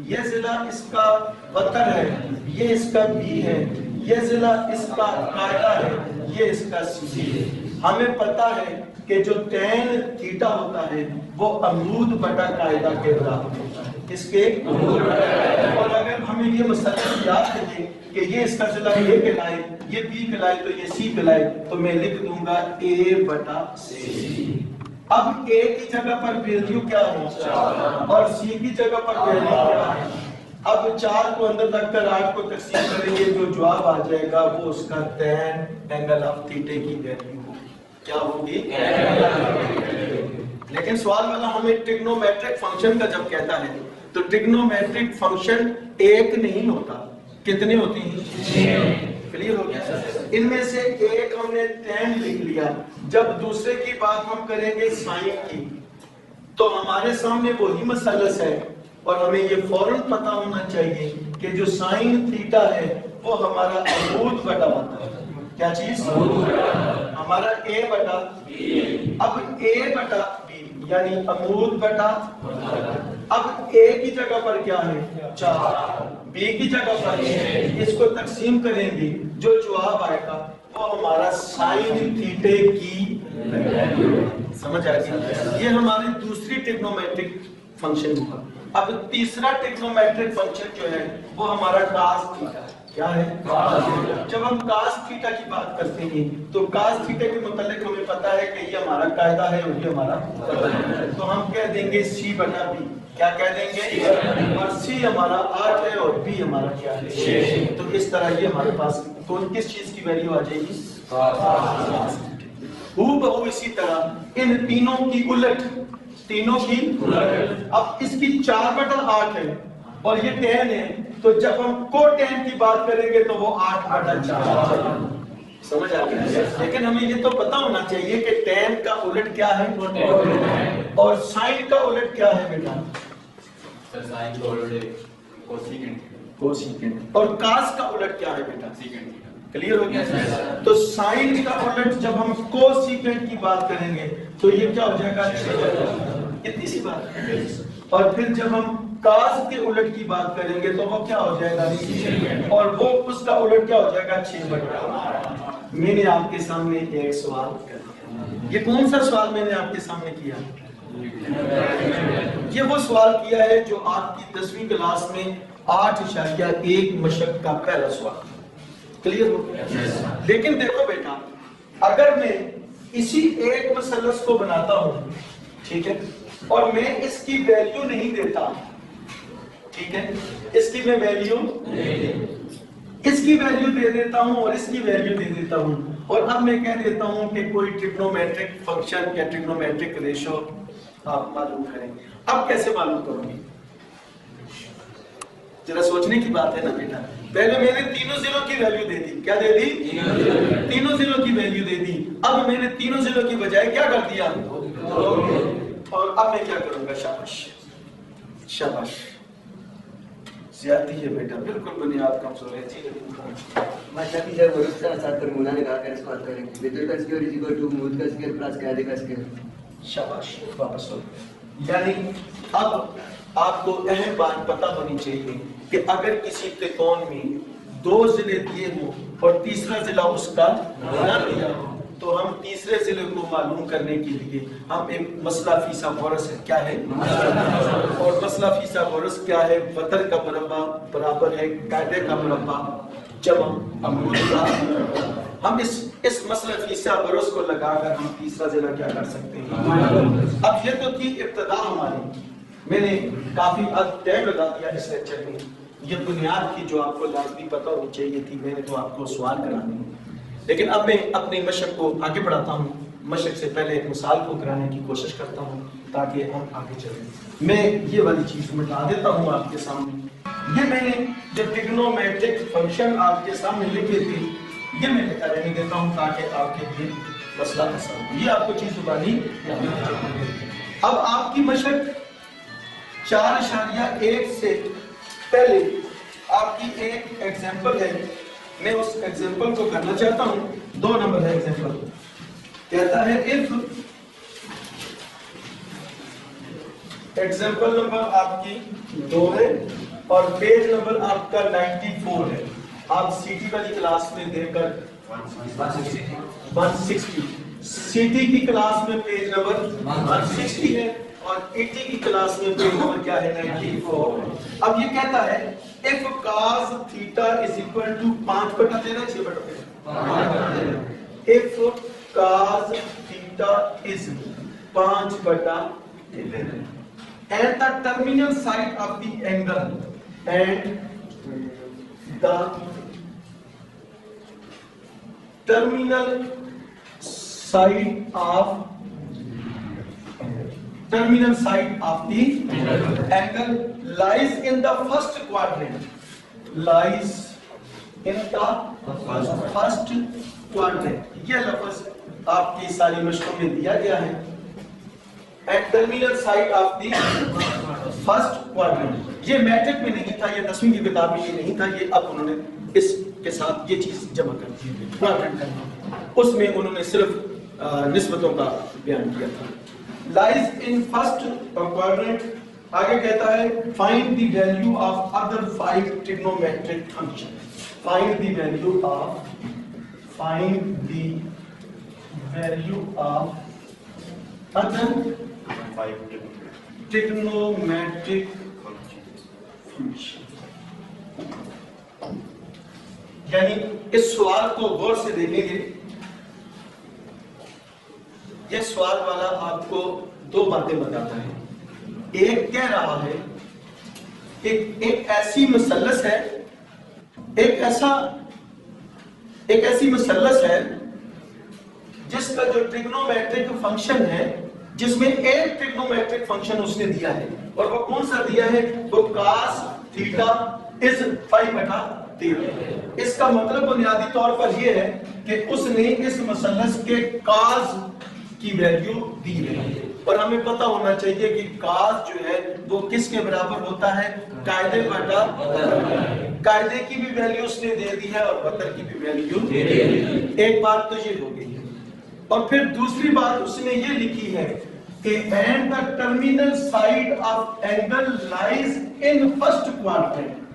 یہ ضلع اس کا وتر ہے, یہ اس کا B ہے. یہ ضلع اس کا قاعدہ ہے, یہ اس کا C ہے. ہمیں پتا ہے کہ جو tan تھیٹا ہوتا ہے وہ عمود بٹا قاعدہ کے برابر ہوتا ہے. اس کے اور اگر ہمیں یہ مثلث یاد رکھیں کہ یہ اس کا ضلع A کہلائے, یہ B کہلائے تو یہ C کہلائے, تو میں لکھ دوں گا A بٹا C. اب A کی جگہ پر ویلیو کیا ہے اور C کی جگہ پر ویلیو کیا ہے. اب 4 کو اندر رکھ کر 8 کو تقسیم کریں گے, جو جواب آ جائے گا وہ اس کا tan اینگل آف تھیٹا کی ویلیو ہوگی. کیا ہوگی؟ لیکن سوال والا ہمیں ٹریگنومیٹرک فنکشن کا جب کہتا ہے تو ٹریگنومیٹرک فنکشن ایک نہیں ہوتا. کتنے ہوتے ہیں؟ کلیئر ہو گیا. ان میں سے ایک ہم نے tan لکھ لیا. جب دوسرے کی بات ہم کریں گے سائن کی, تو ہمارے سامنے وہی مثلث ہے اور ہمیں یہ فوراً پتا ہونا چاہیے کہ جو سائن تھیٹا ہے وہ ہمارا عمود بٹا ہوتا ہے. کیا چیز؟ ہمارا A بٹا. اب A بٹا B یعنی عمود بٹا. اب A کی جگہ پر کیا ہے 4, B کی جگہ پر ہے. اس کو تقسیم کریں گے, جو جواب آئے گا وہ ہمارا سائن تھیٹے کی. سمجھ آ گئی. یہ ہماری دوسری ٹریگنومیٹرک فنکشن ہوا. اب تیسرا ٹریگنومیٹرک فنکشن جو ہے وہ ہمارا cos تھیٹا. کیا ہے؟ جب ہم cos تھیٹا کی بات کرتے ہیں تو cos تھیٹا کے متعلق ہمیں پتا ہے کہ یہ ہمارا قاعدہ ہے اور یہ ہمارا, تو ہم کہہ دیں گے C بٹا B. کیا کہہ دیں گے؟ اور C ہمارا 8 ہے اور B ہمارا کیا ہے 6. تو اس طرح یہ ہمارے پاس کس چیز کی ویلیو آ جائے گی؟ بہو اسی طرح ان تینوں کی الٹ. اب اس کی 4 بٹا 8 ہے اور یہ tan ہے, تو جب ہم کو tan کی بات کریں گے تو وہ 8 بٹا 4. سمجھ آ گیا. لیکن ہمیں یہ تو پتا ہونا چاہیے کہ tan کا الٹ کیا ہے اور sin کا الٹ کیا ہے بیٹا. سائن کا الٹ کوسیکینٹ. اور cos کا الٹ کیا ہے بیٹا؟ سیکنڈ. کلیئر ہو گیا. تو سائن کا الٹ جب ہم کوسیکینٹ کی بات کریں گے تو یہ کیا ہو جائے گا 6. اتنی سی بات. اور پھر جب ہم cos کے الٹ کی بات کریں گے تو وہ کیا ہو جائے گا اور وہ اس کا الٹ کیا ہو جائے گا 6 بٹا. میں نے آپ کے سامنے ایک سوال کیا. یہ کون سا سوال میں نے آپ کے سامنے کیا؟ یہ وہ سوال کیا ہے جو آپ کی 10ویں کلاس میں 8.1 مشق کا پہلا سوال. کلیئر ہو گیا. لیکن دیکھو بیٹا, اگر میں اسی ایک مثلث کو بناتا ہوں, ٹھیک ہے, اور میں اس کی ویلیو نہیں دیتا, ٹھیک ہے, اس کی میں ویلیو اس کی ویلیو دے دیتا ہوں اور اس کی ویلیو دے دیتا ہوں, اور اب میں کہہ دیتا ہوں کہ کوئی ٹریگنومیٹرک فنکشن یا ٹریگنومیٹرک ریشو آپ معلوم کریں. اب کیسے معلوم کروں گی؟ ذرا سوچنے کی بات ہے نا بیٹا. پہلے میں نے تینوں ضلعوں کی ویلیو دے دی. کیا دے دی؟ تینوں ضلعوں کی ویلیو دے دی. اب میں نے تینوں ضلعوں کی بجائے کیا کر دیا؟ اور اب میں کیا کروں گا؟ شاباش شاباش. زیادتی ہے بیٹا, بالکل بنیاد کمزور ہے. ماشاء اللہ جب ورس کا ساتھ پر مولا نے کہا کہ اس کو بات کریں گے ویکٹر کا اسکوائر از اکول ٹو مود کا اسکوائر پلس قاعدے کا اسکوائر. شاباش. واپس ہو. یعنی اب آپ کو اہم بات پتہ ہونی چاہیے کہ اگر کسی ترکون میں دو ضلع دیے ہوں اور تیسرا ضلع اس کا نہ دیا ہو تو ہم تیسرے ضلع کو معلوم کرنے کے لیے ہم ایک مسئلہ فیصا غورس ہے کیا ہے اور مسئلہ فیصا غورس کیا ہے وتر کا مربع برابر ہے قاعدے کا مربع جمع عمود کا ہم اس مسئلہ فیصا غورس کو لگا کر ہم تیسرا ضلع کیا کر سکتے ہیں اب یہ تو تھی ابتدا ہماری میں نے کافی حد ٹائم لگا دیا اس لیکچر میں یہ بنیاد کی جو آپ کو لازمی پتہ ہونی چاہیے تھی میں نے تو آپ کو سوال کرا دی لیکن اب میں اپنی مشق کو آگے بڑھاتا ہوں مشق سے پہلے ایک مثال کو کرانے کی کوشش کرتا ہوں تاکہ ہم آگے چلیں میں یہ والی چیز مٹا دیتا ہوں آپ کے سامنے یہ میں نے جو ٹریگنومیٹرک فنکشن آپ کے سامنے لکھے تھے یہ میں لکھا رہنے دیتا ہوں تاکہ آپ کے لیے مسئلہ آسان ہو یہ آپ کو چیز زبانی اب آپ کی مشق 4.1 سے پہلے آپ کی ایک ایگزامپل ہے میں اس ایگزامپل کو کرنا چاہتا ہوں 2 نمبر ہے ایگزامپل کہتا ہے if ایگزامپل نمبر آپ کی 2 ہے اور پیج نمبر آپ کا 94 ہے آپ سی ٹی والی کلاس میں دے کر 160 سی ٹی کی کلاس میں پیج نمبر 160 ہے اور ای ٹی کی کلاس میں پیج نمبر کیا ہے 94 اب یہ کہتا ہے if cos theta is equal to 5/13 6/13 if cos theta is 5/13 and the terminal side of the angle and the terminal side of the angle lies in the first quadrant یہ لفظ آپ کی ساری مشقوں میں دیا گیا ہے and terminal side of the first quadrant یہ میٹرک میں نہیں تھا یہ 10ویں کی کتاب میں یہ نہیں تھا یہ اب انہوں نے اس کے ساتھ یہ چیز جمع کر دی quadrant کرنا اس میں انہوں نے صرف نسبتوں کا بیان کیا تھا lies in first quadrant آگے کہتا ہے find the value of other 5 trigonometric functions find the value of other 5 trigonometric function یعنی اس سوال کو غور سے دیکھیں گے یہ سوال والا آپ کو 2 باتیں بتاتا ہے ایک کہہ رہا ہے ایک ایسی مثلث ہے ایک ایسی مثلث ہے جس کا جو ٹریگنومیٹرک فنکشن ہے جس میں ایک ٹریگنومیٹرک فنکشن اس نے دیا ہے اور وہ کون سا دیا ہے وہ cos theta is 5/13 اس کا مطلب بنیادی طور پر یہ ہے کہ اس نے اس مثلث کے cos کی ویلیو دی ہے اور ہمیں پتہ ہونا چاہیے کہ cos جو ہے وہ کس کے برابر ہوتا ہے قاعدے بٹا قاعدے کی بھی ویلیو اس نے دے دی ہے اور وتر کی بھی ویلیو دے دی ہے ایک بات تو یہ ہو گئی ہے اور پھر دوسری بات اس نے یہ لکھی ہے کہ and the terminal side of angle lies in first quadrant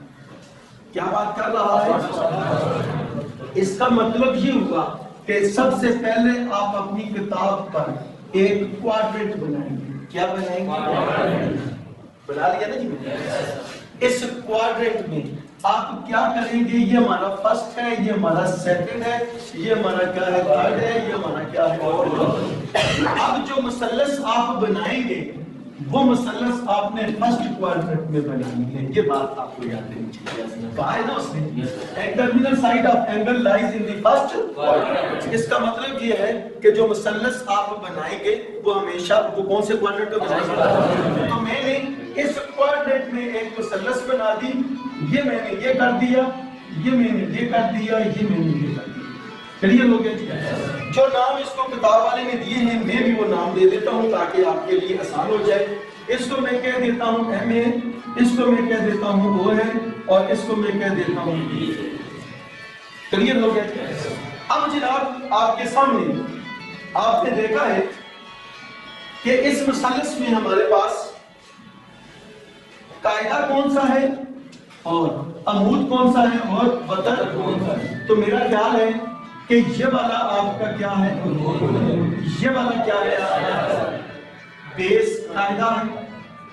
کیا بات کر رہا ہے اس کا مطلب یہ ہوا کہ سب سے پہلے آپ اپنی کتاب پر ایک کوارٹرنٹ بنائیں گے کیا بنائیں گے بنا لیا نا جی اس کوارٹرنٹ میں آپ کیا کریں گے یہ ہمارا فرسٹ ہے یہ ہمارا سیکنڈ ہے یہ ہمارا کیا ہے تھرڈ ہے یہ ہمارا کیا ہے اب جو مثلث آپ بنائیں گے وہ مثلث آپ نے فرسٹ کوارٹرنٹ میں بنانی ہے یہ بات آپ کو یاد رہنی چاہیے کہا ہے نا اس نے ایک terminal side of angle lies in the first quadrant اس کا مطلب یہ ہے کہ جو مثلث آپ بنائیں گے وہ ہمیشہ وہ کون سے کوارٹرنٹ میں بنائیں گے تو میں نے اس کوارٹرنٹ میں ایک مثلث بنا دی یہ میں نے یہ کر دیا یہ میں نے یہ کر دیا یہ میں نے یہ کر دیا کلیئر ہو گیا جی جو نام اس کو کتاب والے نے دیے ہیں میں بھی وہ نام دے دیتا ہوں تاکہ آپ کے لیے آسان ہو جائے اس کو میں کہہ دیتا ہوں ایم ہے اس کو میں کہہ دیتا ہوں او ہے اور اس کو میں کہہ دیتا ہوں بی ہے کلیئر ہو گیا جی اب جناب آپ کے سامنے آپ نے دیکھا ہے کہ اس مثلث میں ہمارے پاس قاعدہ کون سا ہے اور عمود کون سا ہے اور وتر کون سا ہے. تو میرا خیال ہے کہ یہ والا آپ کا کیا ہے, یہ والا کیا ہے آپ کا بیس قاعدہ ہے,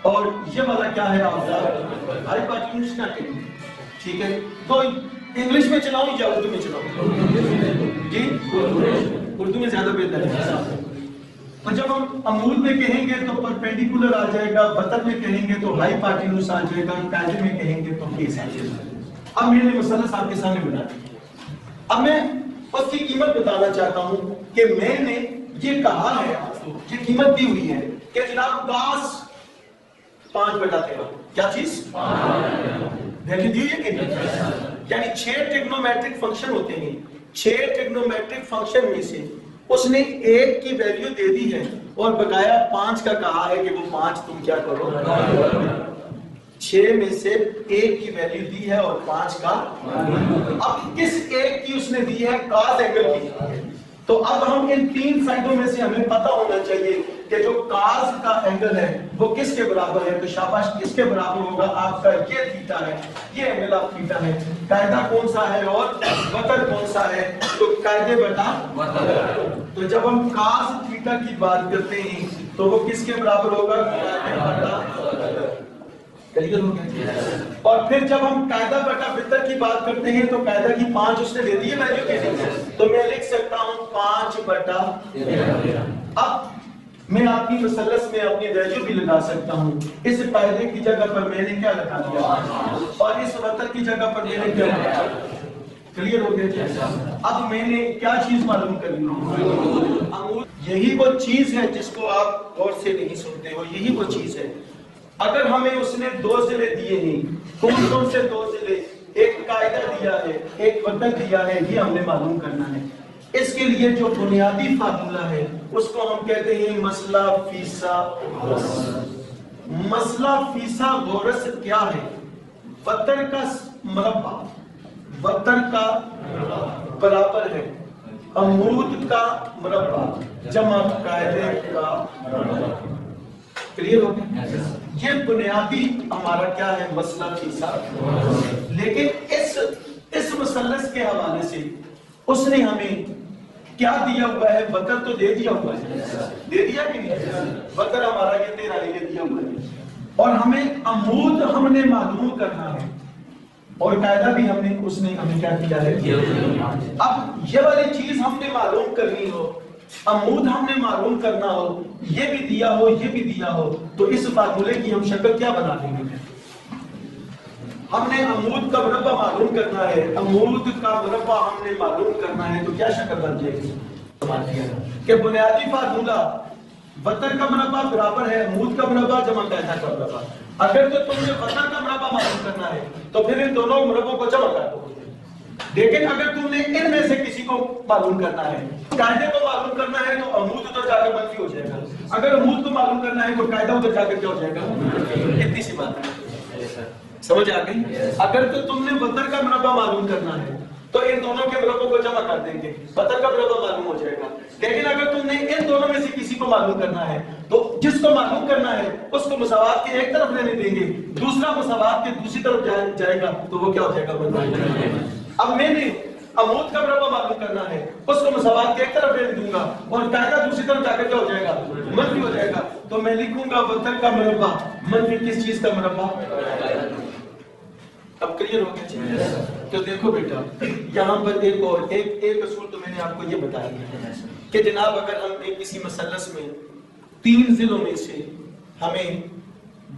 اور یہ والا کیا ہے آپ کا ہائپوٹینیوس کا ٹیکنیک. ٹھیک ہے, تو انگلش میں چلاؤں یا اردو میں چلاؤں؟ جی اردو میں زیادہ بہتر ہے. تو جب ہم عمود میں کہیں گے تو پرپینڈیکولر آ جائے گا, وتر میں کہیں گے تو ہائپوٹینیوس آ جائے گا, قاعدے میں کہیں گے تو بیس آ جائے گا. اب میں نے مثلث آپ کے سامنے بنا دیا. اب میں اس کی قیمت بتانا چاہتا ہوں کہ میں نے یہ کہا ہے آپ کو, یہ قیمت دی ہوئی ہے کہ جناب cos 5/13 کیا چیز ویلیو دی ہے کہ نہیں, یعنی 6 ٹریگنومیٹرک فنکشن ہوتے ہیں, 6 ٹریگنومیٹرک فنکشن میں سے اس نے 1 کی ویلیو دے دی ہے اور بقایا 5 کا کہا ہے کہ وہ 5 تم کیا کرو, 6 میں سے 1 کی ویلیو دی ہے اور 5 کا, اب کس 1 کی اس نے دی ہے cos اینگل کی. تو اب ہم ان 3 سائڈوں میں سے ہمیں پتہ ہونا چاہیے کہ جو cos کا اینگل ہے وہ کس کے برابر ہے. تو شاباش, کس کے برابر ہوگا آپ کا یہ تھیٹا ہے, یہ اینگل آف تھیٹا ہے. قاعدہ کون سا ہے اور وتر کون سا ہے؟ تو قاعدے بتا وتر. تو جب ہم cos تھیٹا کی بات کرتے ہیں تو وہ کس کے برابر ہوگا؟ قاعدہ بتا وتر. کلیئر ہو گیا؟ اور پھر جب ہم قاعدہ بٹا وتر کی بات کرتے ہیں تو قاعدہ کی 5 اس نے دے دی ہے ویلیو کے لیے, تو میں لکھ سکتا ہوں 5/13. اب میں آپ کی مثلث میں اپنی ویلیو بھی لگا سکتا ہوں. اس قاعدے کی جگہ پر میں نے کیا لگا دیا اور اس وتر کی جگہ پر میں نے کیا لگا دیا. کلیئر ہو گیا؟ اب میں نے کیا چیز معلوم کرنی ہے؟ یہی وہ چیز ہے جس کو آپ غور سے نہیں سنتے ہو, یہی وہ چیز ہے. اگر ہمیں اس نے 2 ضلع دیے ہیں, کون کون سے 2 ضلع, ایک قاعدہ دیا ہے, ایک وتر دیا ہے, یہ ہم نے معلوم کرنا ہے. اس کے لیے جو بنیادی فارمولا ہے اس کو ہم کہتے ہیں مسئلہ فیثاغورس. مسئلہ فیثاغورس کیا ہے؟ وتر کا مربع وتر کا برابر ہے عمود کا مربع جمع قاعدے کا مربع. کلیئر ہو گیا؟ یہ بنیادی ہمارا کیا ہے مسئلہ فیثاغورس. لیکن اس مثلث کے حوالے سے اس نے ہمیں کیا دیا ہوا ہے؟ وتر تو دے دیا ہوا ہے, دے دیا کہ نہیں؟ وتر ہمارا یہ 13 یہ دیا ہوا ہے, اور ہمیں عمود ہم نے معلوم کرنا ہے اور قاعدہ بھی اس نے ہمیں کیا کیا ہے. اب یہ والی چیز ہم نے معلوم کرنی ہو, عمود ہم نے معلوم کرنا ہو, یہ بھی دیا ہو یہ بھی دیا ہو, تو اس فارمولے کی ہم شکل کیا بنا دیں گے؟ ہم نے عمود کا مربع معلوم کرنا ہے, عمود کا مربع ہم نے معلوم کرنا ہے, تو کیا شکل بن جائے گی کہ بنیادی فارمولا وتر کا مربع برابر ہے عمود کا مربع جمع قاعدہ کا مربع. اگر تو تم نے وتر کا مربع معلوم کرنا ہے تو پھر ان دونوں مربعوں کو جمع کر دو. لیکن اگر تم نے ان میں سے کسی کو معلوم کرنا ہے, قاعدے کو معلوم کرنا ہے, تو عمود ادھر جا کر منفی ہو جائے گا. اگر عمود کو معلوم کرنا ہے تو قاعدہ ادھر جا کر کیا ہو جائے گا. اتنی سی بات ہے, سمجھ آ گئی؟ اگر تو تم نے وتر کا مربع معلوم کرنا ہے تو ان دونوں کے مربعوں کو جمع کر دیں گے, وتر کا مربع معلوم ہو جائے گا. لیکن اگر تم نے ان دونوں میں سے کسی کو معلوم کرنا ہے تو جس کو معلوم کرنا ہے اس کو مساوات کے ایک طرف لینے دیں گے, دوسرا مساوات کے دوسری طرف جائے گا, تو وہ کیا ہو جائے گا. اب میں نے عمود کا مربع معلوم کرنا ہے, اس کو مساوات کے ایک طرف لینے دوں گا اور قاعدہ دوسری طرف جا کر کیا ہو جائے گا, منفی ہو جائے گا. تو میں لکھوں گا وتر کا مربع منفی کس چیز کا مربع. اب کلیئر ہو گیا؟ تو دیکھو بیٹا, یہاں پر ایک اور ایک اصول تو میں نے آپ کو یہ بتا دیا کہ جناب اگر ہم کسی مثلث میں 3 ضلعوں میں سے ہمیں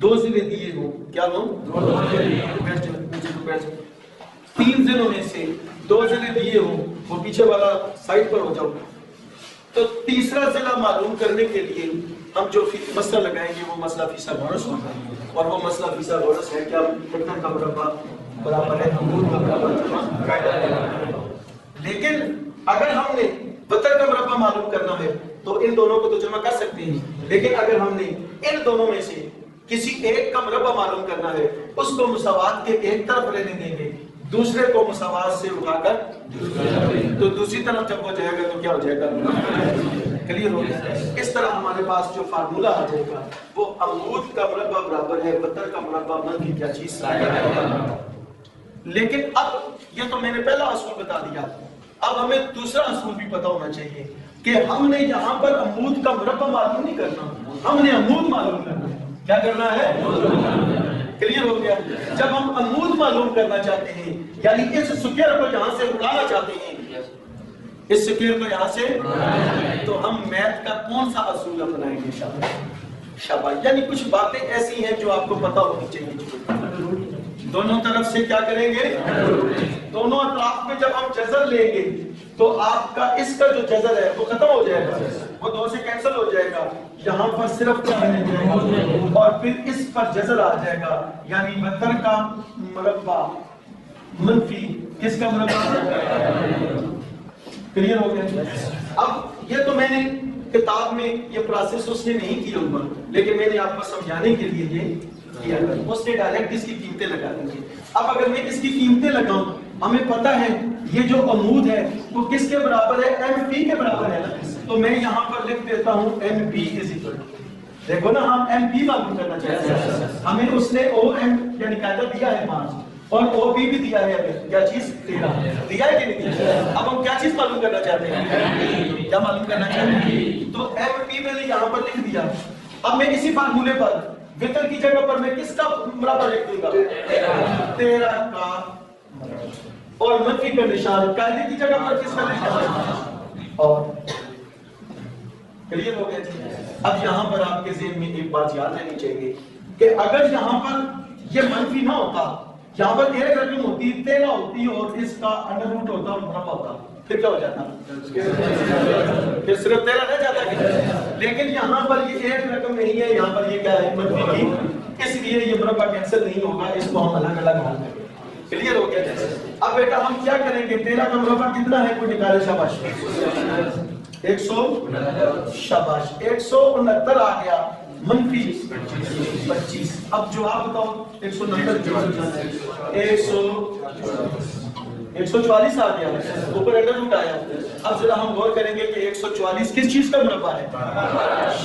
2 ضلع دیے ہوں, کیا ہوں 3 ضلعوں میں سے 2 ضلع دیے ہوں, وہ پیچھے والا سائڈ پر ہو جاؤ, تو تیسرا ضلع معلوم کرنے کے لیے ہم جو مسئلہ لگائیں گے وہ مسئلہ فیثاغورس ہوگا. اور وہ مسئلہ فیثاغورس ہے کیا وتر کا مربع برابر ہے عمود کا مربع قاعدہ ہے. لیکن اگر ہم نے وتر کا مربع معلوم کرنا ہے تو ان دونوں کو تو جمع کر سکتے ہیں, لیکن اگر ہم نے ان دونوں میں سے کسی ایک کا مربع معلوم کرنا ہے اس کو مساوات کے ایک طرف لینے دیں گے, دوسرے کو مساوات سے اٹھا کر تو دوسری طرف جب ہو جائے گا تو کیا ہو جائے گا. کلیئر ہو گیا؟ اس طرح ہمارے پاس جو فارمولا آ جائے گا وہ عمود کا مربع برابر ہے وتر کا مربع منفی کیا چیز. لیکن اب یہ تو میں نے پہلا اصول بتا دیا، اب ہمیں دوسرا اصول بھی پتا ہونا چاہیے کہ ہم نے یہاں پر عمود کا مربع معلوم نہیں کرنا، ہم نے عمود معلوم کرنا ہے۔ کیا کرنا ہے؟ کلیئر ہو گیا؟ جب ہم عمود معلوم کرنا چاہتے ہیں، یعنی اس سکیر کو یہاں سے اڑانا چاہتے ہیں، اس سکیر کو یہاں سے، تو ہم میتھ کا کون سا اصول اپنائیں گے؟ شاباش، یعنی کچھ باتیں ایسی ہیں جو آپ کو پتا ہونی چاہیے۔ دونوں طرف سے کیا کریں گے؟ دونوں اطراف میں جب ہم جذر لیں گے تو آپ کا اس کا جو جذر ہے وہ ختم ہو جائے گا، وہ دو سے کینسل ہو جائے گا، یہاں پر صرف کیا رہ جائے گا، اور پھر اس پر جذر آ جائے گا، یعنی 72 کا مربع منفی کس کا مربع؟ کلیئر ہو گیا؟ اب یہ تو میں نے کتاب میں یہ پروسیس اس نے نہیں کیا ہوا، لیکن میں نے آپ کو سمجھانے کے لیے یہ کیا، اس نے ڈائریکٹ اس کی قیمتیں لگا دی۔ اب اگر میں اس کی قیمتیں لگاؤں، ہمیں پتہ ہے یہ جو عمود ہے وہ کس کے برابر ہے؟ ایم پی کے برابر ہے نا، تو میں یہاں پر لکھ دیتا ہوں M P is equal to, دیکھو نا ہم ایم پی معلوم کرنا چاہتے ہیں، ہمیں اس نے او ایم یعنی قاعدہ دیا ہے 5 اور او پی بھی دیا ہے، ہمیں کیا چیز 13 دیا ہے کہ نہیں دیا؟ اب ہم کیا چیز معلوم کرنا چاہتے ہیں؟ کیا معلوم کرنا چاہتے ہیں؟ تو ایم پی میں نے یہاں پر لکھ دیا۔ اب میں اسی فارمولے پر وطر کی جگہ پر میں کس کا مربع لکھ دوں گا؟ 13 کا، اور منفی کا نشان قاعدے کی جگہ پر کس کا نشان؟ اور کلیئر ہو گیا جی؟ اب یہاں پر آپ کے ذہن میں ایک بات یاد رہنی چاہیے کہ اگر یہاں پر یہ منفی نہ ہوتا، یہاں پر ایک رقم ہوتی 13 ہوتی اور اس کا انڈر روٹ ہوتا اور مربع ہوتا، پھر کیا ہو جاتا؟ پھر صرف 13 رہ جاتا ہے، لیکن یہاں پر یہ ایک رقم نہیں ہے، یہاں پر یہ کیا ہے؟ منفی کی، اس لیے یہ مربع کینسل نہیں ہوگا، اس کو ہم الگ الگ حل کریں گے۔ کلیئر ہو گیا؟ اب بیٹا ہم کیا کریں گے؟ 13 کا مربع کتنا ہے؟ کوئی نکالے؟ شاباش، 100، شاباش، 169 آ گیا، منفی 25۔ اب جواب بتاؤ، 144 آ گیا، اوپر انڈر روٹ آیا۔ اب ذرا ہم غور کریں گے کہ 144 کس چیز کا مربع ہے؟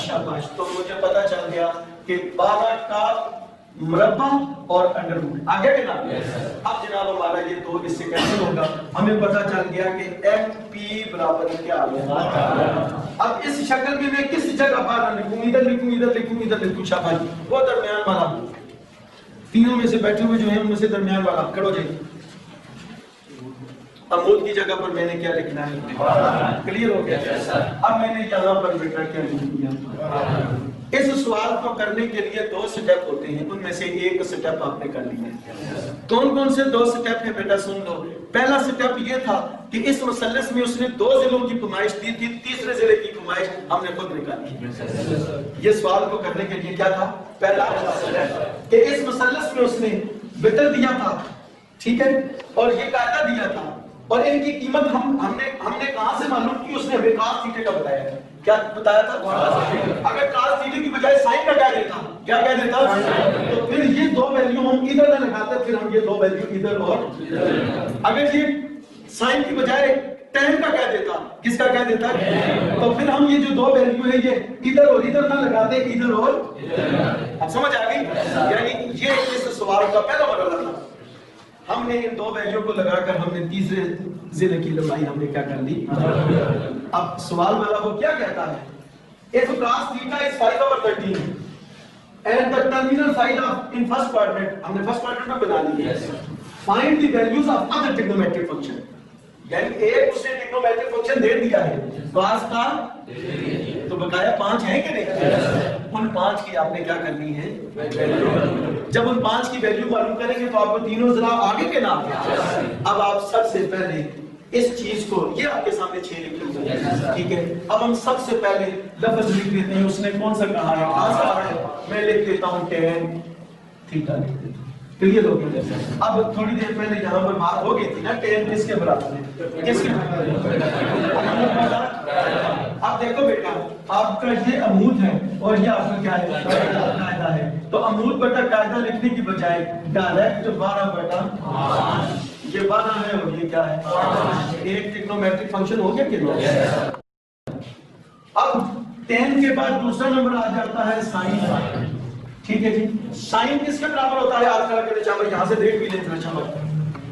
شاباش، تو مجھے پتا چل گیا کہ 12 کا مربع اور انڈر روٹ آ گیا کہ نا؟ اب جناب ہمارا یہ 2 اس سے کینسل ہوگا، ہمیں پتا چل گیا کہ ایم پی برابر کیا آ گیا۔ اب اس شکل میں کس جگہ پر لکھوں؟ ادھر لکھوں، ادھر لکھوں، ادھر لکھوں؟ شاباش، وہ درمیان والا، تینوں میں سے بیٹھے ہوئے جو ہیں ان میں سے درمیان والا کھڑو جائے۔ عمود کی جگہ پر میں نے کیا لکھنا ہے؟ کلیئر ہو گیا؟ اب میں نے یہاں پر بیٹا کیا لکھ دیا؟ اس سوال کو کرنے کے لیے 2 سٹیپ ہوتے ہیں، ان میں سے ایک سٹیپ آپ نے کر لیا۔ کون کون سے 2 سٹیپ ہیں بیٹا؟ سن لو۔ پہلا سٹیپ یہ تھا کہ اس مثلث میں اس نے 2 ضلعوں کی پیمائش دی تھی، تیسرے ضلع کی پیمائش ہم نے خود نکالی۔ یہ سوال کو کرنے کے لیے کیا تھا؟ پہلا سٹیپ کہ اس مثلث میں اس نے وطر دیا تھا، ٹھیک ہے، اور یہ قاعدہ دیا تھا، اور ان کی قیمت ہم نے کہاں سے معلوم کی؟ اس نے ہمیں cos تھیٹا کا بتایا تھا۔ کیا بتایا تھا؟ اگر cos تھیٹا کی بجائے سائن کا کہہ دیتا، کیا کہہ دیتا؟ تو پھر یہ 2 ویلیو ہم ادھر نہ لگاتے، پھر ہم یہ 2 ویلیو ادھر اور اگر یہ سائن کی بجائے tan کا کہہ دیتا، کس کا کہہ دیتا؟ تو پھر ہم یہ جو 2 ویلیو ہے یہ ادھر اور ادھر نہ لگاتے، ادھر اور۔ اب سمجھ آ گئی؟ یعنی یہ اس سوال کا پہلا مرحلہ تھا۔ ہم نے ان 2 ویلیو کو لگا کر ہم نے تیسرے ضلع کی لمبائی ہم نے کیا کر لی۔ اب سوال والا وہ کیا کہتا ہے؟ if cos theta is 5/13 and the terminal side of in first quadrant، ہم نے first quadrant میں بنا لی ہے، find the values of other trigonometric function، یعنی ایک اس نے trigonometric function دے دیا ہے cos کا، تو بقایا 5 ہیں کہ نہیں؟ ان 5 کی آپ نے کیا کرنی ہے؟ جب ان 5 کی ویلیو معلوم کریں گے تو آپ کو تینوں ذرا آگے کے نام ہیں۔ اب آپ سب سے پہلے اس چیز کو، یہ آپ کے سامنے 6 لکھے ہوئے ہیں، ٹھیک ہے، اب ہم سب سے پہلے لفظ لکھ دیتے ہیں، اس نے کون سا کہا ہے، کہاں سے آ رہا ہے؟ میں لکھ دیتا ہوں tan تھیٹا لکھ دیتا ہوں۔ کلیئر ہو گیا؟ اب تھوڑی دیر پہلے یہاں پر بات ہو گئی تھی نا tan کس کے برابر ہے؟ کس کے برابر؟ اب دیکھو بیٹا، آپ کا یہ عمود ہے اور یہ آپ کا کیا ہے؟ قاعدہ ہے، تو عمود بٹا قاعدہ لکھنے کی بجائے ڈائریکٹ 12/5 یہ 12 ہے اور یہ کیا ہے؟ ایک ٹریگنومیٹرک فنکشن ہو گیا کہ نہیں؟ اب tan کے بعد دوسرا نمبر آ جاتا ہے سائن، ٹھیک ہے جی۔ سائن کس کے برابر ہوتا ہے؟ آج کل کے چاہے یہاں سے دیکھ بھی لیں،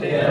13।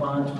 5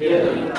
13।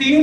3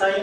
sin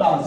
cos,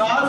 cos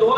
2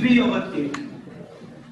3/8,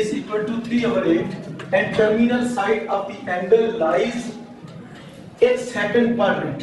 is equal to 3/8 and terminal side of the angle lies in second quadrant।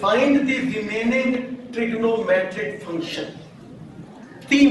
Find the remaining trigonometric function। 3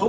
2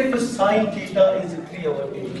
if sin theta is 3/8,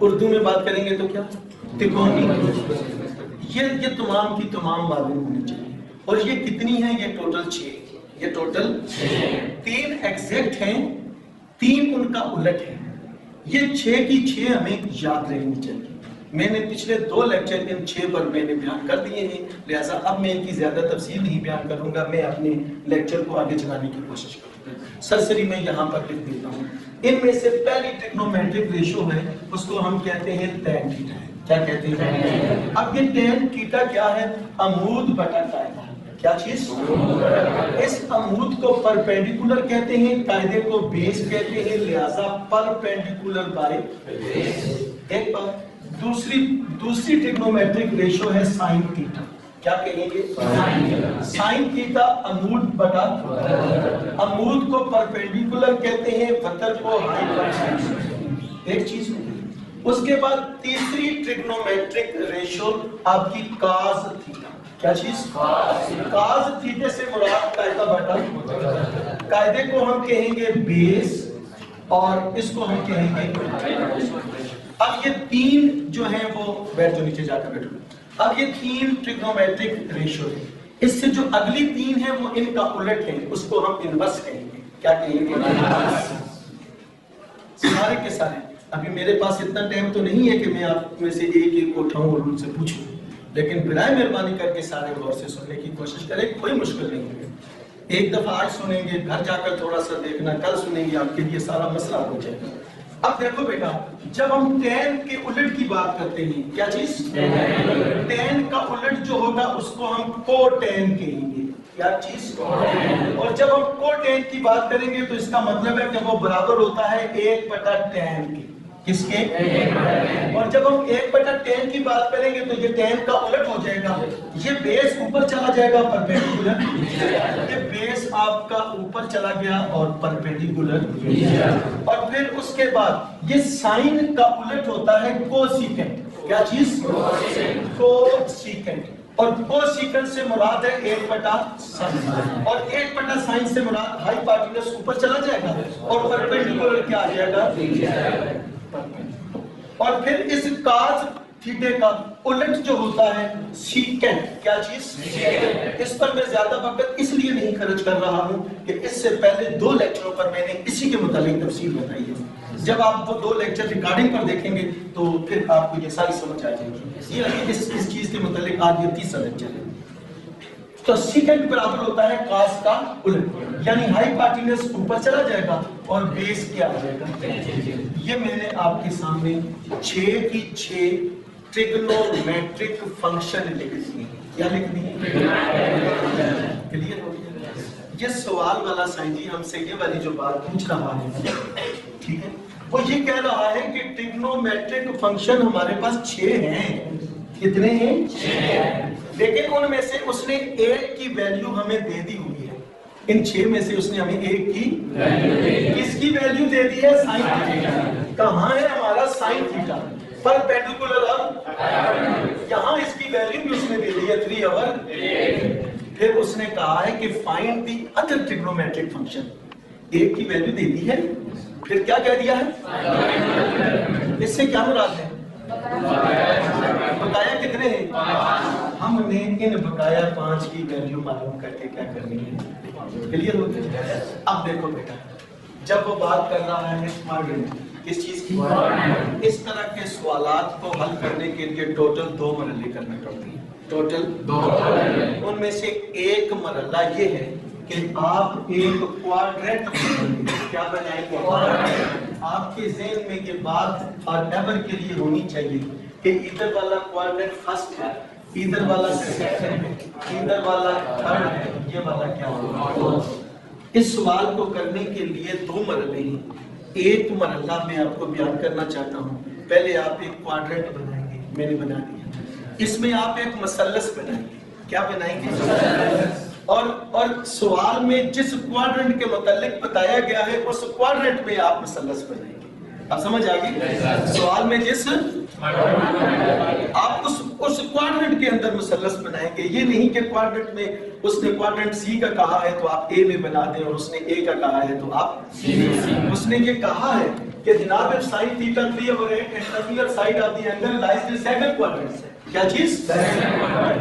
Urdu میں بات کریں گے تو کیا تکونی، یہ تمام کی تمام باتیں ہونی چاہیے. اور یہ کتنی ہیں؟ یہ ٹوٹل 6. یہ ٹوٹل 3 ایگزیکٹ ہیں، 3 ان کا الٹ ہے. یہ 6 کی 6 ہمیں یاد رہنی چاہیے. میں نے پچھلے 2 لیکچر ان 6 پر میں نے بیان کر دیے ہیں، لہٰذا اب میں ان کی زیادہ تفصیل نہیں بیان کروں گا. میں اپنے لیکچر کو آگے چلانے کی کوشش کروں گا. سرسری میں یہاں پر لکھ دیتا ہوں. ان میں سے پہلی ٹریگنومیٹرک ریشو ہے، اس کو ہم کہتے ہیں ٹین تھیٹا. کیا کہتے ہیں؟ اب یہ ٹین تھیٹا کیا ہے؟ عمود بٹا قاعدہ. کیا چیز؟ اس عمود کو پرپینڈیکولر کہتے ہیں، قاعدے کو بیس کہتے ہیں، لہذا پرپینڈیکولر بائی بیس. ایک بات. دوسری ٹریگنومیٹرک ریشو ہے سائن تھیٹا. کیا کہیں گے؟ سائن تھیٹا عمود بٹا، عمود کو پرپینڈیکولر کہتے ہیں، وتر کو ہائپوٹینوس. ایک چیز ہوگی. اس کے بعد تیسری ٹریگنومیٹرک ریشو آپ کی کاز تھیٹا. کیا چیز؟ کاز تھیٹے سے مراد قاعدہ بٹا، قاعدے کو ہم کہیں گے بیس اور اس کو ہم کہیں گے. اب یہ 3 جو ہیں وہ بیٹھ جو نیچے جا کر بیٹھو. اب یہ 3 ٹریگنومیٹرک ریشو ہے. اس سے جو اگلی 3 ہیں وہ ان کا الٹ ہے، اس کو ہم انورس کہیں گے. کیا کہیں گے؟ سارے کے سارے. ابھی میرے پاس اتنا ٹائم تو نہیں ہے کہ میں آپ میں سے ایک ایک کو اٹھاؤں اور ان سے پوچھوں، لیکن برائے مہربانی کر کے سارے غور سے سننے کی کوشش کریں. کوئی مشکل نہیں ہے. ایک دفعہ آج سنیں گے، گھر جا کر تھوڑا سا دیکھنا، کل سنیں گے، آپ کے لیے سارا مسئلہ ہو جائے گا. اب دیکھو بیٹا، جب ہم ٹین کے الٹ کی بات کرتے ہیں، کیا چیز؟ ٹین کا الٹ جو ہوگا اس کو ہم کو ٹین کہیں گے. کیا چیز؟ اور جب ہم کو ٹین کی بات کریں گے تو اس کا مطلب ہے کہ وہ برابر ہوتا ہے 1/10 کے. کس کے؟ اور جب ہم 1/10 کی بات کریں گے تو یہ 10 کا الٹ ہو جائے گا. یہ بیس اوپر چلا جائے گا پرپینڈیکولر، یہ بیس آپ کا اوپر چلا گیا اور پرپینڈیکولر. اور پھر اس کے بعد یہ سائن کا الٹ ہوتا ہے کو سیکنڈ. کیا چیز؟ کو سیکنڈ. اور کو سیکنڈ سے مراد ہے 1/sin، اور 1/sin سے مراد ہائپوٹینوس اوپر چلا جائے گا اور پرپینڈیکولر کیا آ جائے گا. اور پھر اس کاز تھیٹے کا الٹ جو ہوتا ہے سیکنڈ. کیا چیز؟ اس پر میں زیادہ وقت اس لیے نہیں خرچ کر رہا ہوں کہ اس سے پہلے 2 لیکچروں پر میں نے اسی کے متعلق تفصیل بتائی ہے. جب آپ وہ 2 لیکچر ریکارڈنگ پر دیکھیں گے تو پھر آپ کو یہ ساری سمجھ آ جائے گی. یہ اس چیز کے متعلق آج یہ 3 لیکچر ہے. تو سیکنڈ برابر ہوتا ہے کاز کا الٹ، یعنی ہائپوٹینوس اوپر چلا جائے گا اور بیس کیا آ جائے گا. یہ میں نے آپ کے سامنے 6 کی 6 ٹریگنومیٹرک فنکشن لکھ دی. کیا لکھ دی؟ کلیئر ہو گیا؟ یہ سوال والا سائن جی ہم سے یہ والی جو بات پوچھ رہا ہے، ٹھیک ہے، وہ یہ کہہ رہا ہے کہ ٹریگنومیٹرک فنکشن ہمارے پاس 6 ہیں. کتنے ہیں؟ 6. لیکن ان میں سے اس نے 1 کی ویلیو ہمیں دے دی ہوئی ہے. ان 6 میں سے اس نے ہمیں 1 کی کس کی ویلیو دے دی ہے؟ Sine theta. کہاں ہے ہمارا سائن تھیٹا؟ پرپینڈیکولر. اب یہاں اس کی ویلیو بھی اس نے دے دی ہے 3/8. پھر اس نے کہا ہے کہ find the other trigonometric function. 1 کی ویلیو دے دی ہے، پھر کیا کہہ دیا ہے؟ اس سے کیا مراد ہے؟ بقایا کتنے ہیں؟ ہم نے ان بقایا 5 کی ویلیو معلوم کر کے کیا کرنی ہے؟ کلیئر ہو گیا؟ اب دیکھو بیٹا، جب وہ بات کر رہا ہے کس چیز کی؟ اس طرح کے سوالات کو حل کرنے کے لیے ٹوٹل 2 مرحلے کرنے پڑتے ہیں. ٹوٹل 2. ان میں سے ایک مرحلہ یہ ہے کہ آپ ایک کوارٹریٹ کیا بنائیں گے. آپ کے ذہن میں یہ بات اور ایور کے لیے ہونی چاہیے کہ ادھر والا کوارٹریٹ فرسٹ ہے، ادھر والا سیکنڈ ہے، ادھر والا تھرڈ ہے، یہ والا کیا ہوگا. اس سوال کو کرنے کے لیے 2 مرحلے ہیں. ایک مرحلہ میں آپ کو بیان کرنا چاہتا ہوں. پہلے آپ ایک کوارٹریٹ بنائیں گے، میں نے بنا دیا. اس میں آپ ایک مثلث بنائیں گے. کیا بنائیں گے؟ اور سوال میں جس کوارٹرنٹ کے متعلق بتایا گیا ہے اس کوارٹرنٹ میں آپ مثلث بنائیں گے. اب سمجھ آ گئی؟ سوال میں جس آپ اس کوارٹرنٹ کے اندر مثلث بنائیں گے. یہ نہیں کہ کوارٹرنٹ میں اس نے کوارٹرنٹ سی کا کہا ہے تو آپ اے میں بنا دیں اور اس نے اے کا کہا ہے تو آپ سی. اس نے یہ کہا ہے کہ جناب sin theta 3 over 8 and circular side of the angle lies in second quadrant. کیا چیز؟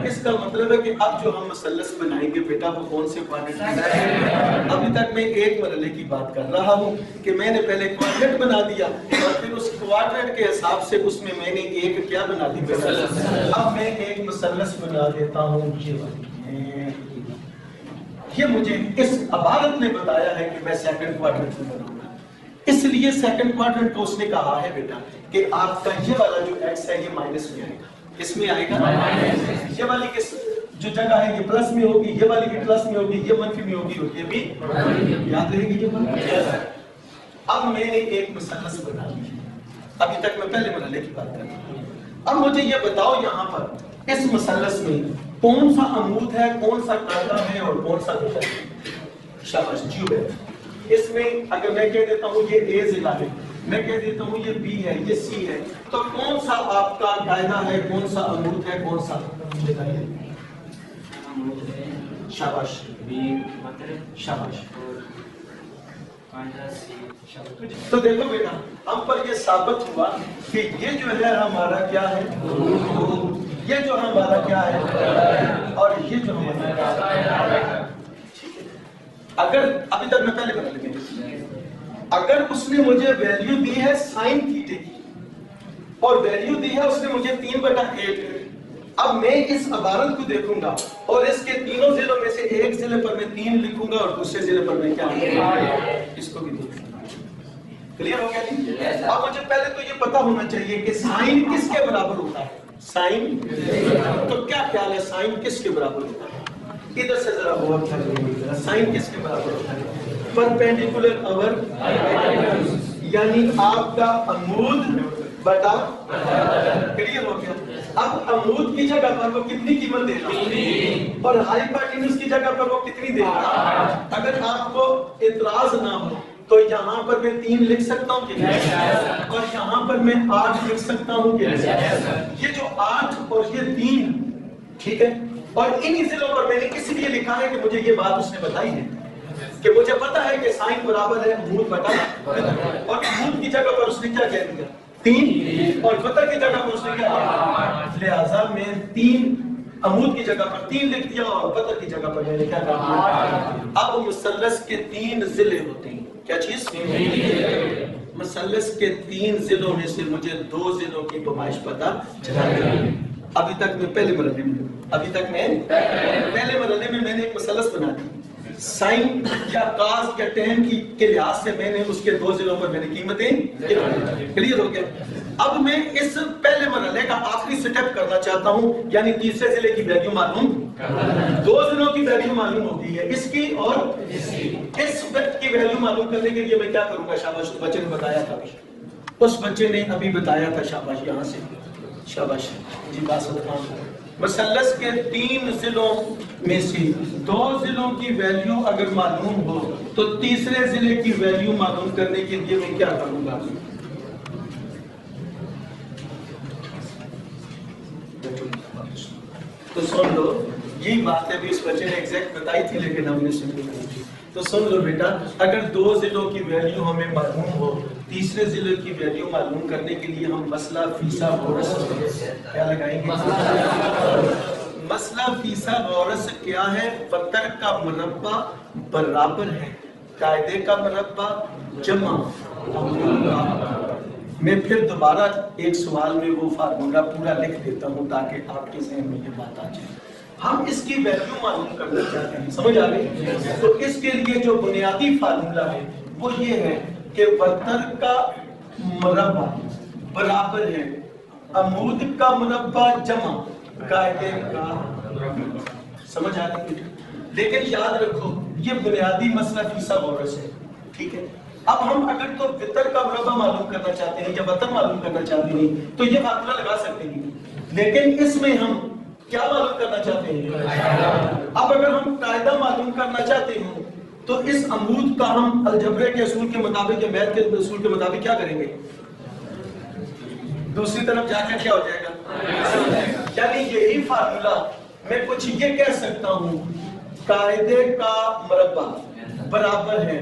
اس کا مطلب ہے کہ اب جو ہم مثلث بنائیں گے بیٹا وہ کون سے کوارٹرنٹ میں؟ ابھی تک میں ایک مرحلے کی بات کر رہا ہوں کہ میں نے پہلے کوارٹرنٹ بنا دیا اور پھر اس کوارٹرنٹ کے حساب سے اس میں میں نے ایک کیا بنا دی مثلث. اب میں ایک مثلث بنا دیتا ہوں یہ مجھے اس عبارت نے بتایا ہے کہ میں سیکنڈ کوارٹرنٹ میں بناؤں گا. اس لیے سیکنڈ کوارٹرنٹ کو اس نے کہا ہے بیٹا کہ آپ کا یہ والا جو ایکس ہے یہ مائنس میں آئے گا. کس میں آئے گا؟ یہ والی کس جو جگہ ہے یہ پلس میں ہوگی, یہ والی بھی پلس میں ہوگی, یہ منفی میں ہوگی اور یہ بھی یاد رہے گی. یہ اب میں نے ایک مثلث بنا لیا. ابھی تک میں پہلے مرحلے کی بات کر رہا ہوں. اب مجھے یہ بتاؤ یہاں پر اس مثلث میں کون سا عمود ہے, کون سا قاعدہ ہے اور کون سا وتر ہے؟ شاباش جیو ہے. اس میں اگر میں کہہ دیتا ہوں یہ اے ضلع ہے, میں کہہ دیتا ہوں یہ بی ہے, یہ سی ہے, تو کون سا آپ کا قاعدہ ہے, کون سا عمود ہے, کون سا شاباش شاباش. تو دیکھو بیٹا ہم پر یہ ثابت ہوا کہ یہ جو ہے ہمارا کیا ہے, یہ جو ہمارا کیا ہے اور یہ جو ہمارا. اگر ابھی تک میں پہلے بتا لگے اگر اس نے مجھے ویلیو دی ہے سائن تھیٹے کی اور ویلیو دی ہے اس نے مجھے 3/8, اب میں اس عبارت کو دیکھوں گا اور اس کے تینوں ضلعوں میں سے ایک ضلع پر میں 3 لکھوں گا اور دوسرے ضلع پر میں کیا لکھوں گا, اس کو بھی دیکھوں گا. کلیئر ہو گیا؟ اب مجھے پہلے تو یہ پتا ہونا چاہیے کہ سائن کس کے برابر ہوتا ہے. سائن تو کیا خیال ہے سائن کس کے برابر ہوتا ہے؟ ادھر سے ذرا غور کریں. سائن کس کے برابر ہوتا ہے؟ پرپینڈیکولر اوور یعنی آپ کا عمود بٹا. کلیئر ہو گیا؟ اب عمود کی جگہ پر وہ کتنی قیمت دے گا اور ہائپوٹینوس کی جگہ پر وہ کتنی دے گا. اگر آپ کو اعتراض نہ ہو تو یہاں پر میں 3 لکھ سکتا ہوں کہ نہیں, اور یہاں پر میں 8 لکھ سکتا ہوں کہ نہیں. یہ جو 8 اور یہ 3 ٹھیک ہے, اور انہی ضلعوں پر میں نے اس لیے لکھا ہے کہ مجھے یہ بات اس نے بتائی ہے کہ مجھے پتا ہے کہ سائن برابر ہے عمود بٹا, اور عمود کی جگہ پر اس نے کیا کہہ دیا 3 اور وتر کی جگہ پر اس نے کیا کہا, لہذا میں 3 عمود کی جگہ پر 3 لکھ دیا اور وتر کی جگہ پر میں نے کیا کہا. اب مثلث کے 3 ضلع ہوتے ہیں. کیا چیز؟ مثلث کے 3 ضلعوں میں سے مجھے 2 ضلعوں کی پیمائش پتا چلا گئی. ابھی تک میں پہلے مرحلے میں میں نے ایک مثلث بنا دی. سائن یا کاس یا ٹین کے لحاظ سے میں نے اس کے 2 ضلعوں پر میں نے قیمتیں. کلیئر ہو گیا؟ اب میں اس پہلے مرحلے کا آخری سٹیپ کرنا چاہتا ہوں, یعنی تیسرے ضلع کی ویلیو معلوم, 2 ضلعوں کی ویلیو معلوم ہوتی ہے, اس کی اور اس وقت کی ویلیو معلوم کرنے کے لیے میں کیا کروں گا. شاباش, اس بچے نے بتایا تھا, اس بچے نے ابھی بتایا تھا. شاباش, یہاں سے شاباش جی. باسط خان مثلث کے 3 ضلعوں میں سے 2 ضلعوں کی ویلیو اگر معلوم ہو تو تیسرے ضلع کی ویلیو معلوم کرنے کے لیے میں کیا کروں گا. تو سن لو, یہی بات ہے بھی اس بچے نے ایگزیکٹ بتائی تھی لیکن ہم نے سن لی تھی. تو سن لو بیٹا, اگر 2 ضلعوں کی ویلیو ہمیں معلوم ہو, تیسرے ضلع کی ویلیو معلوم کرنے کے لیے ہم مسئلہ فیسا غورس کیا لگائیں گے. مسئلہ فیسا غورس کیا ہے؟ وتر کا مربع برابر ہے قاعدے کا مربع جمع. میں پھر دوبارہ ایک سوال میں وہ فارمولا پورا لکھ دیتا ہوں تاکہ آپ کے ذہن میں یہ بات آ جائے. ہم اس کی ویلیو معلوم کرنا چاہتے ہیں, سمجھ آ گئی؟ تو اس کے لیے جو بنیادی فارمولا ہے وہ یہ ہے کہ وتر کا مربع برابر ہے عمود کا مربع جمع قاعدے کا مربع. سمجھ آ گئی؟ لیکن یاد رکھو یہ بنیادی مسئلہ فیسا غورس ہے, ٹھیک ہے. اب ہم اگر تو وتر کا مربع معلوم کرنا چاہتے ہیں یا وتر معلوم کرنا چاہتے ہیں تو یہ فارمولا لگا سکتے ہیں, لیکن اس میں ہم کیا معلوم کرنا چاہتے ہیں. اب اگر ہم قاعدہ معلوم کرنا چاہتے ہیں تو اس عمود کا ہم الجبرے کے اصول کے مطابق یا میتھ کے اصول کے مطابق کیا کریں گے, دوسری طرف جا کر کیا ہو جائے گا. یعنی یہی فارمولا میں کچھ یہ کہہ سکتا ہوں, قاعدے کا مربع برابر ہے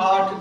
8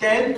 tan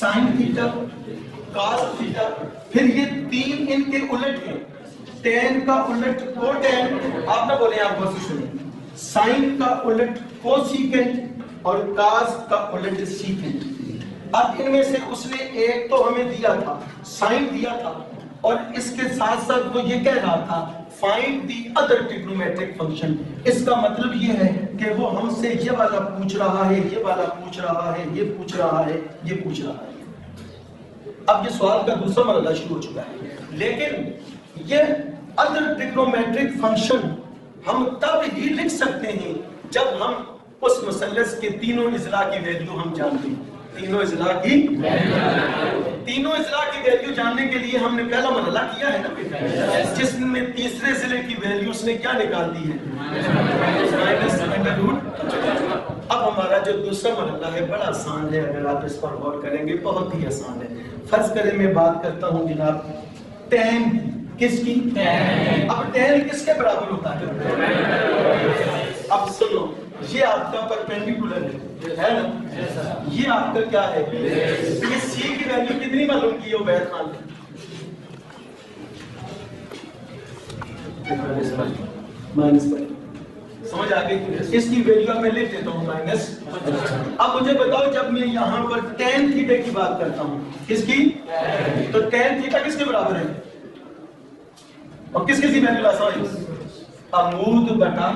sine theta cos theta, پھر یہ تین ان کے الٹ ہیں، ٹین کا الٹ کوٹین، آپ نہ بولیں آپ بہت سے سنیں، سائن کا الٹ کوسیکینٹ اور کاس کا الٹ سیکینٹ۔ اب ان میں سے اس نے ایک تو ہمیں دیا تھا سائن دیا تھا، اور اس کے ساتھ ساتھ وہ یہ کہہ رہا تھا find the other trigonometric function. اس کا مطلب یہ ہے کہ وہ ہم سے یہ والا پوچھ رہا ہے، یہ والا پوچھ رہا ہے، یہ پوچھ رہا ہے، یہ پوچھ رہا ہے۔ اب یہ سوال کا دوسرا مرحلہ شروع ہو چکا ہے، لیکن یہ ادر ٹریگنومیٹرک فنکشن ہم تب ہی لکھ سکتے ہیں جب ہم اس مثلث کے تینوں اضلاع کی ویلیو ہم جانتے ہیں۔ تینوں اضلاع کی ویلیو جاننے کے لیے ہم نے پہلا مرحلہ کیا ہے نا بیٹا، جس میں تیسرے ضلع کی ویلیو اس نے کیا نکال دی ہے، مائنس انڈر روٹ۔ اب ہمارا جو دوسرا مرحلہ ہے بڑا آسان ہے، اگر آپ اس پر غور کریں گے بہت ہی آسان ہے۔ فرض کریں میں بات کرتا ہوں جناب ٹین، کس کی؟ اب ٹین کس کے برابر ہوتا ہے؟ اب سنو، یہ آپ کا پرپینڈیکولر ہے نا، یہ آپ کا کیا ہے؟ یہ سی کی ویلیو کتنی معلوم کی ہو عبید خان؟ مائنس سمجھ آ گئی؟ اس کی ویلیو میں لکھ دیتا ہوں مائنس۔ اب مجھے بتاؤ جب میں یہاں پر ٹین تھیٹا کی بات کرتا ہوں، کس کی؟ تو ٹین تھیٹا کس کے برابر ہے؟ اور کس کس کی ویلیو آسان ہے؟ عمود بٹا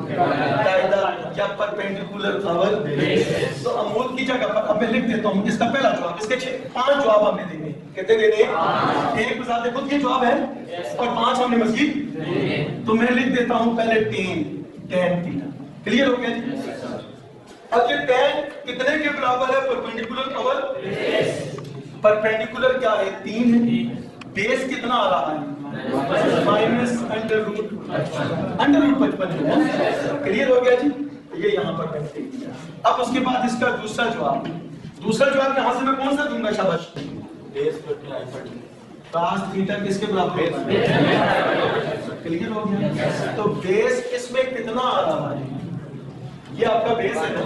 قاعدہ یا پرپینڈیکولر اوور بیس۔ تو عمود کی جگہ پر اب میں لکھ دیتا ہوں اس کا پہلا جواب، اس کے 5 جواب ہم نے دینے، کتنے دینے؟ ایک بذات خود یہ جواب ہے اور 5 ہم نے مزید، تو میں لکھ دیتا ہوں پہلے ٹین تھیٹا۔ کلیئر ہو گیا جی؟ اب یہ ٹین کتنے کے برابر ہے؟ پرپینڈیکولر اوور بیس۔ پرپینڈیکولر کیا ہے؟ 3 ہے، بیس کتنا آ رہا ہے؟ مائنس انڈر روٹ 55 ہے۔ کلیئر ہو گیا جی؟ یہ یہاں پر کرتے ہیں۔ اب اس کے بعد اس کا دوسرا جواب یہاں سے میں کون سا دوں گا؟ شاباش، کاس تھیٹا کس کے برابر ہے؟ کلیئر ہو گیا؟ تو بیس اس میں کتنا آ رہا ہے؟ یہ آپ کا بیس ہے نا،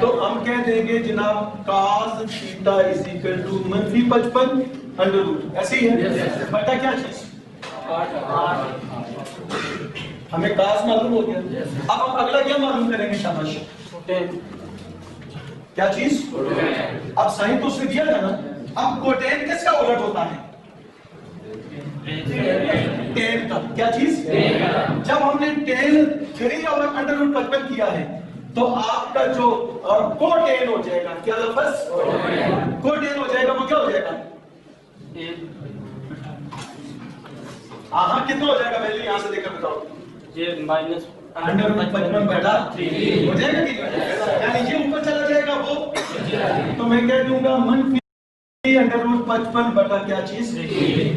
تو ہم کہہ دیں گے جناب cos theta is equal to -55 under root, ایسے ہی ہے بٹا کیا چیز؟ ہمیں کاس معلوم ہو گیا۔ اب ہم اگلا کیا معلوم کریں گے؟ شاباش، کیا چیز؟ اب سائن تو اس نے دیا تھا نا، اب کوٹین کس کا الٹ ہوتا ہے؟ ٹین کا۔ کیا چیز؟ جب ہم نے ٹین 3 اور انڈر روٹ 55 کیا ہے تو آپ کا جو کوٹین ہو جائے گا، کیا لفظ؟ کوٹین ہو جائے گا، وہ کیا ہو جائے گا؟ ہاں کتنا ہو جائے گا؟ ویلیو یہاں سے دیکھ کر بتاؤ۔ یہ مائنس انڈر روٹ 55 بٹا 3 ہو جائے گا، یعنی یہ اوپر چلا جائے گا وہ، تو میں کہہ دوں گا منفی انڈر روٹ 55 بٹا کیا چیز؟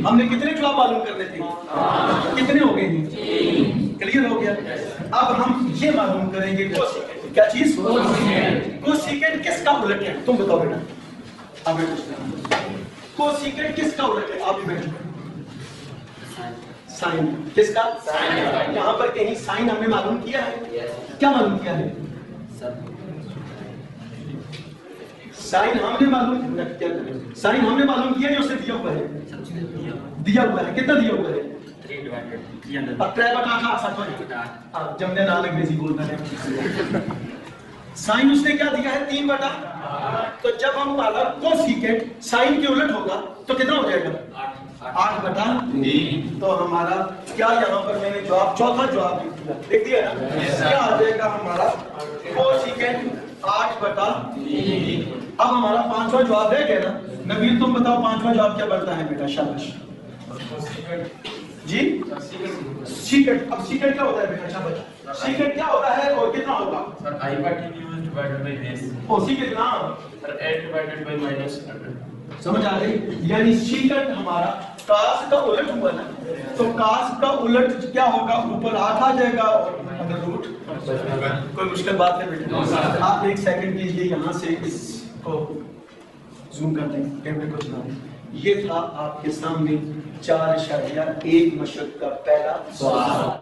ہم نے کتنے جواب معلوم کرنے تھے؟ کتنے ہو گئے ہیں؟ کلیئر ہو گیا؟ اب ہم یہ معلوم کریں گے کوسیکینٹ، کیا چیز؟ کوسیکینٹ کس کا الٹ ہے؟ تم بتاؤ بیٹا، آپ کوسیکینٹ کس کا الٹ ہے؟ آپ بھی بیٹھو۔ سائن کس کا؟ یہاں پر کہیں سائن ہم نے معلوم کیا ہے؟ کیا معلوم کیا ہے؟ سائن ہم نے معلوم کیا ہے، اسے دیا ہوا ہے، کتنا دیا ہوا ہے؟ 3/8 جب نے نام انگریزی بولتا ہے۔ سائن اس نے کیا دیا ہے؟ 3/8۔ تو جب ہم مانا کوسیکینٹ سائن کے الٹ ہوگا تو کتنا ہو جائے گا؟ 8/3۔ تو ہمارا کیا یہاں پر میں نے جواب چوتھا جواب لکھ دیا نا، کیا آ جائے گا ہمارا؟ کوسیکینٹ 8/3۔ اب ہمارا 5واں جواب رہ گیا نا، نبیل تم بتاؤ 5واں جواب کیا بنتا ہے بیٹا؟ شاباش جی، سیکینٹ۔ اب سیکینٹ کیا ہوتا ہے بیٹا؟ شاباش، سیکینٹ کیا ہوتا ہے اور کتنا ہوگا؟ Sir, hypotenuse divided by base. اسی کتنا؟ Sir, 8 divided by minus 100. سمجھ آ گئی؟ یعنی سیکینٹ ہمارا کاس کا الٹ ہوا نا، تو کاس کا الٹ کیا ہوگا؟ اوپر 8 آ جائے گا اور انڈر روٹ۔ کوئی مشکل بات ہے بیٹا؟ آپ ایک سیکنڈ کیجئے، یہاں سے اس کو زوم کر دیں، کیمرے کو چلا دیں۔ یہ تھا آپ کے سامنے 4.1 مشق کا پہلا سوال۔